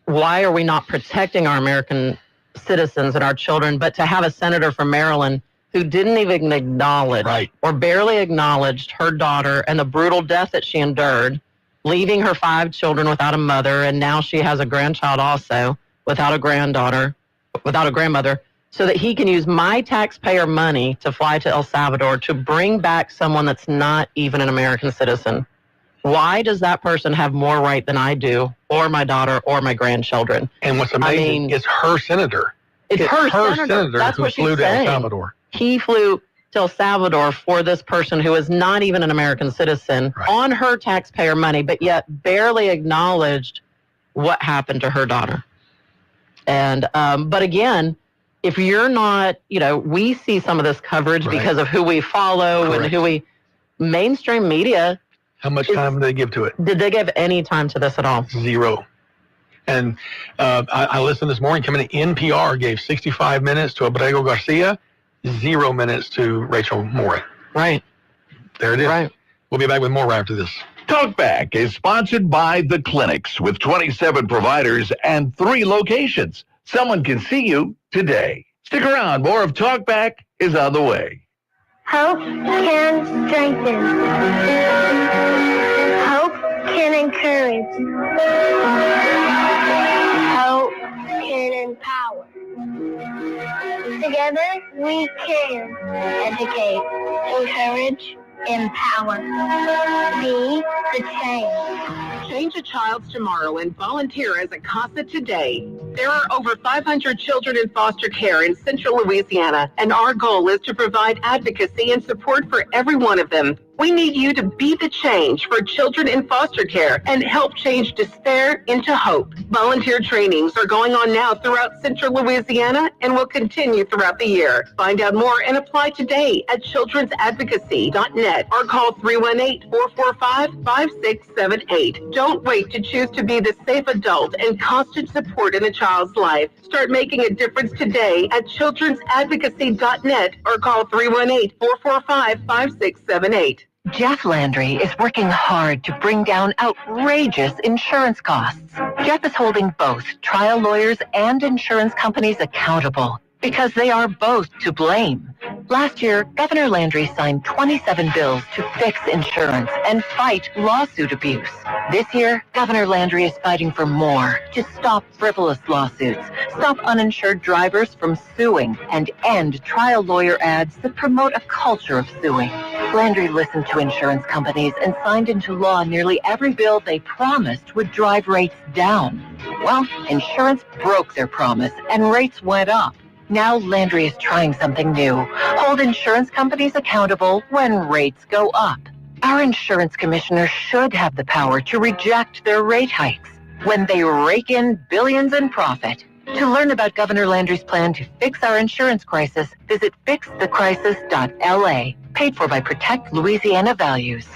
are we not protecting our American citizens and our children, but to have a senator from Maryland who didn't even acknowledge or barely acknowledged her daughter and the brutal death that she endured, leaving her 5 children without a mother, and now she has a grandchild also without a grandmother, so that he can use my taxpayer money to fly to El Salvador to bring back someone that's not even an American citizen. Why does that person have more right than I do, or my daughter, or my grandchildren? And what's amazing, it's her senator. It's her senator. That's who what she's flew to El saying. Salvador. He flew to El Salvador for this person who is not even an American citizen on her taxpayer money, but yet barely acknowledged what happened to her daughter. And, but again, if you're not, we see some of this coverage because of who we follow and who mainstream media. How much time did they give to it? Did they give any time to this at all? 0. And I listened this morning, coming to NPR, gave 65 minutes to Abrego Garcia, 0 minutes to Rachel Morey. Right. There it is. Right. We'll be back with more right after this. Talkback is sponsored by The Clinics with 27 providers and 3 locations. Someone can see you today. Stick around. More of Talkback is on the way. Hope can strengthen. Hope can encourage. Hope can empower. Together we can educate, encourage, empower. Be the change. Change a child's tomorrow and volunteer as a CASA today. There are over 500 children in foster care in central Louisiana, and our goal is to provide advocacy and support for every one of them. We need you to be the change for children in foster care and help change despair into hope. Volunteer trainings are going on now throughout central Louisiana and will continue throughout the year. Find out more and apply today at children'sadvocacy.net or call 318-445-5678. Don't wait to choose to be the safe adult and constant support in a child's life. Start making a difference today at children'sadvocacy.net or call 318-445-5678. Jeff Landry is working hard to bring down outrageous insurance costs. Jeff is holding both trial lawyers and insurance companies accountable. because they are both to blame. Last year, Governor Landry signed 27 bills to fix insurance and fight lawsuit abuse. This year, Governor Landry is fighting for more to stop frivolous lawsuits, stop uninsured drivers from suing, and end trial lawyer ads that promote a culture of suing. Landry listened to insurance companies and signed into law nearly every bill they promised would drive rates down. Well, insurance broke their promise and rates went up. Now Landry is trying something new. Hold insurance companies accountable when rates go up. Our insurance commissioners should have the power to reject their rate hikes when they rake in billions in profit. To learn about Governor Landry's plan to fix our insurance crisis, visit fixthecrisis.la. Paid for by Protect Louisiana Values.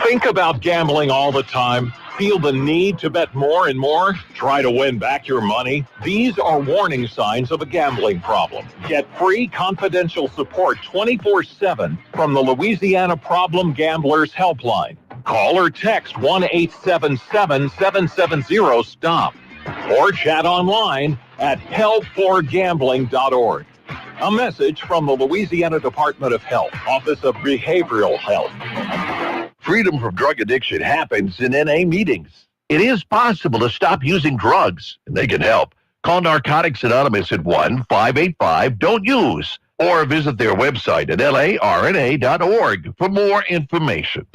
Think about gambling all the time? Feel the need to bet more and more? Try to win back your money? These are warning signs of a gambling problem. Get free confidential support 24/7 from the Louisiana Problem Gamblers Helpline. Call or text 1-877-770-STOP or chat online at helpforgambling.org. A message from the Louisiana Department of Health, Office of Behavioral Health. Freedom from drug addiction happens in NA meetings. It is possible to stop using drugs, and they can help. Call Narcotics Anonymous at 1-585-DON'T-USE or visit their website at larna.org for more information.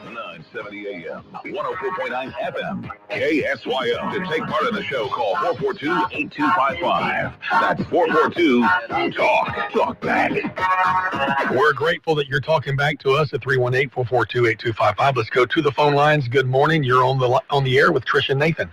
970 AM, 104.9 FM, KSYO. To take part in the show, call 442-8255. That's 442-TALK. Talk back. We're grateful that you're talking back to us at 318-442-8255. Let's go to the phone lines. Good morning. You're on the air with Trish and Nathan.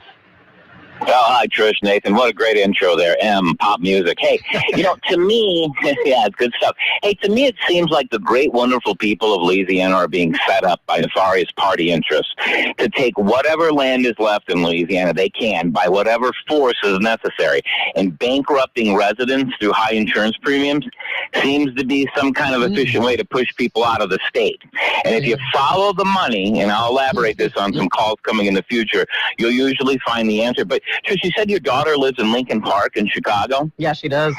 Oh, hi, Trish, Nathan. What a great intro there. Pop music. Hey, to me, yeah, it's good stuff. Hey, to me, it seems like the great, wonderful people of Louisiana are being set up by nefarious party interests to take whatever land is left in Louisiana they can by whatever force is necessary. And bankrupting residents through high insurance premiums seems to be some kind of efficient way to push people out of the state. And if you follow the money, and I'll elaborate this on some calls coming in the future, you'll usually find the answer. But Trish, you said your daughter lives in Lincoln Park in Chicago? Yeah, she does.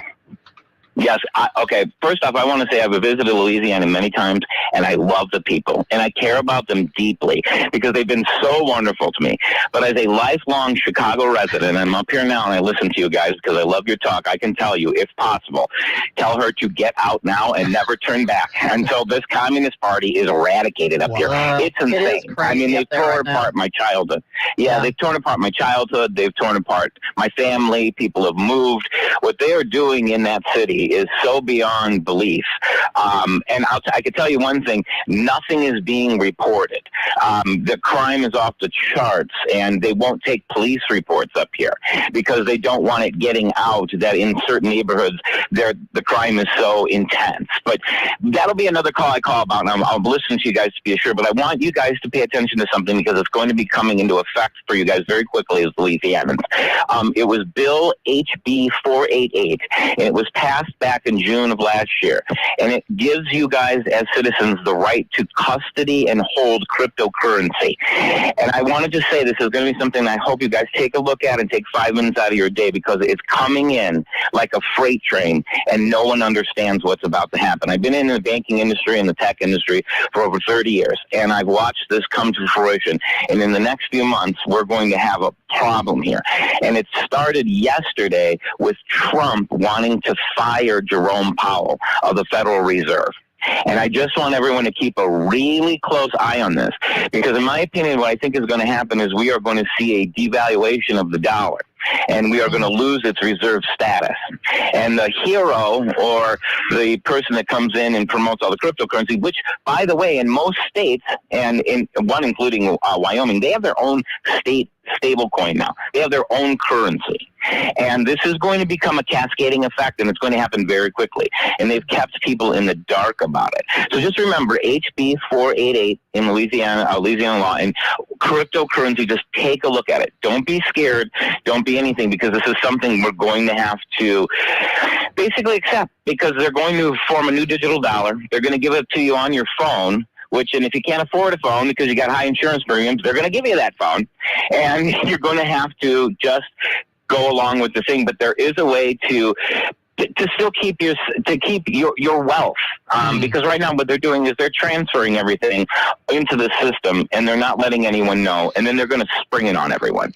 Yes. Okay. First off, I want to say I've visited Louisiana many times, and I love the people, and I care about them deeply because they've been so wonderful to me. But as a lifelong Chicago resident, I'm up here now, and I listen to you guys because I love your talk. I can tell you, if possible, tell her to get out now and never turn back until this Communist Party is eradicated up here. It's insane. I mean, they've torn apart my childhood. Yeah, they've torn apart my childhood. They've torn apart my family. People have moved. What they are doing in that city is so beyond belief. And I can tell you one thing, nothing is being reported. The crime is off the charts, and they won't take police reports up here because they don't want it getting out that in certain neighborhoods the crime is so intense. But that'll be another call I call about, and I'll listen to you guys to be assured. But I want you guys to pay attention to something because it's going to be coming into effect for you guys very quickly as Louisianans. It was Bill HB 488, and it was passed back in June of last year, and it gives you guys as citizens the right to custody and hold cryptocurrency. And I wanted to say this is going to be something I hope you guys take a look at and take 5 minutes out of your day because it's coming in like a freight train, and no one understands what's about to happen. I've been in the banking industry and the tech industry for over 30 years, and I've watched this come to fruition. And in the next few months, we're going to have a problem here. And it started yesterday with Trump wanting to fire Jerome Powell of the Federal Reserve. And I just want everyone to keep a really close eye on this because in my opinion, what I think is going to happen is we are going to see a devaluation of the dollar. And we are going to lose its reserve status. And the hero or the person that comes in and promotes all the cryptocurrency, which, by the way, in most states, and in one including Wyoming, they have their own state stable coin now. They have their own currency. And this is going to become a cascading effect, and it's going to happen very quickly. And they've kept people in the dark about it. So just remember, HB 488 in Louisiana law, and cryptocurrency, just take a look at it. Don't be scared. Don't be anything, because this is something we're going to have to basically accept, because they're going to form a new digital dollar. They're going to give it to you on your phone and if you can't afford a phone because you got high insurance premiums, they're going to give you that phone, and you're going to have to just go along with the thing. But there is a way to still keep your wealth, because right now what they're doing is they're transferring everything into the system, and they're not letting anyone know, and then they're going to spring it on everyone.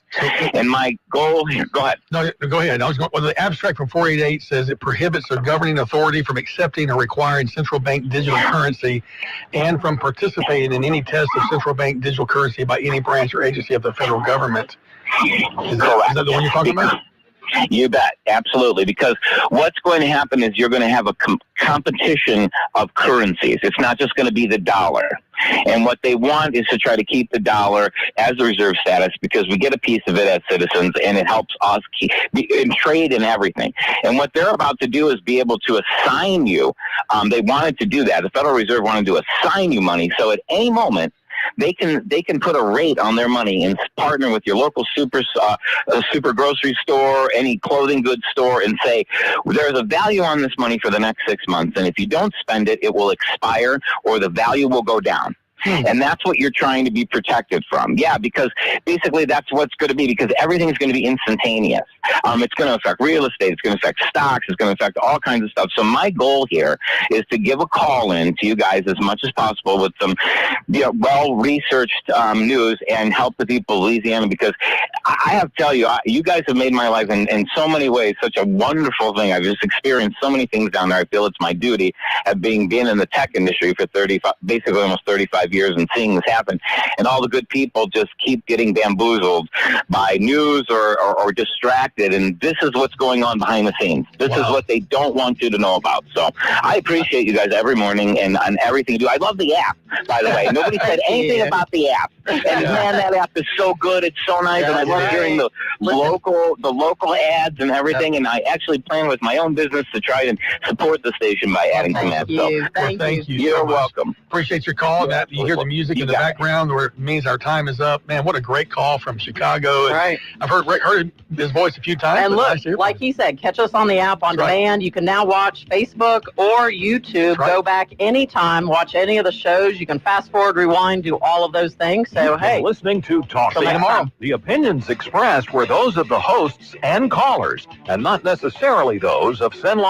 And my goal here, go ahead. No, go ahead. The abstract from 488 says it prohibits a governing authority from accepting or requiring central bank digital currency and from participating in any test of central bank digital currency by any branch or agency of the federal government. Is that the one you're talking about? You bet. Absolutely. Because what's going to happen is you're going to have a competition of currencies. It's not just going to be the dollar. And what they want is to try to keep the dollar as a reserve status, because we get a piece of it as citizens, and it helps us in trade and everything. And what they're about to do is be able to assign you. They wanted to do that. The Federal Reserve wanted to assign you money. So at any moment, they can put a rate on their money and partner with your local super grocery store, any clothing goods store, and say, there's a value on this money for the next 6 months, and if you don't spend it, it will expire or the value will go down. And that's what you're trying to be protected from. Yeah, because basically that's what's going to be, because everything's going to be instantaneous. It's going to affect real estate. It's going to affect stocks. It's going to affect all kinds of stuff. So my goal here is to give a call in to you guys as much as possible with some well-researched news and help the people of Louisiana, because I have to tell you, you guys have made my life in so many ways such a wonderful thing. I've just experienced so many things down there. I feel it's my duty of being in the tech industry for basically almost 35 years and seeing this happen, and all the good people just keep getting bamboozled by news or distracted, and this is what's going on behind the scenes. This is what they don't want you to know about. So I appreciate you guys every morning and everything you do. I love the app, by the way. Nobody said anything about the app, and man, that app is so good. It's so nice, and I love hearing the local ads and everything, and I actually plan with my own business to try and support the station by adding some ads. So Thank you. You're welcome. Appreciate your call. That you hear the music in the background, where it means our time is up. Man, what a great call from Chicago. Right. I've heard his voice a few times. And look, like he said, catch us on the app on demand. You can now watch Facebook or YouTube. Go back anytime, watch any of the shows. You can fast forward, rewind, do all of those things. So, hey. Listening to Talk See you tomorrow. The opinions expressed were those of the hosts and callers, and not necessarily those of Cenla.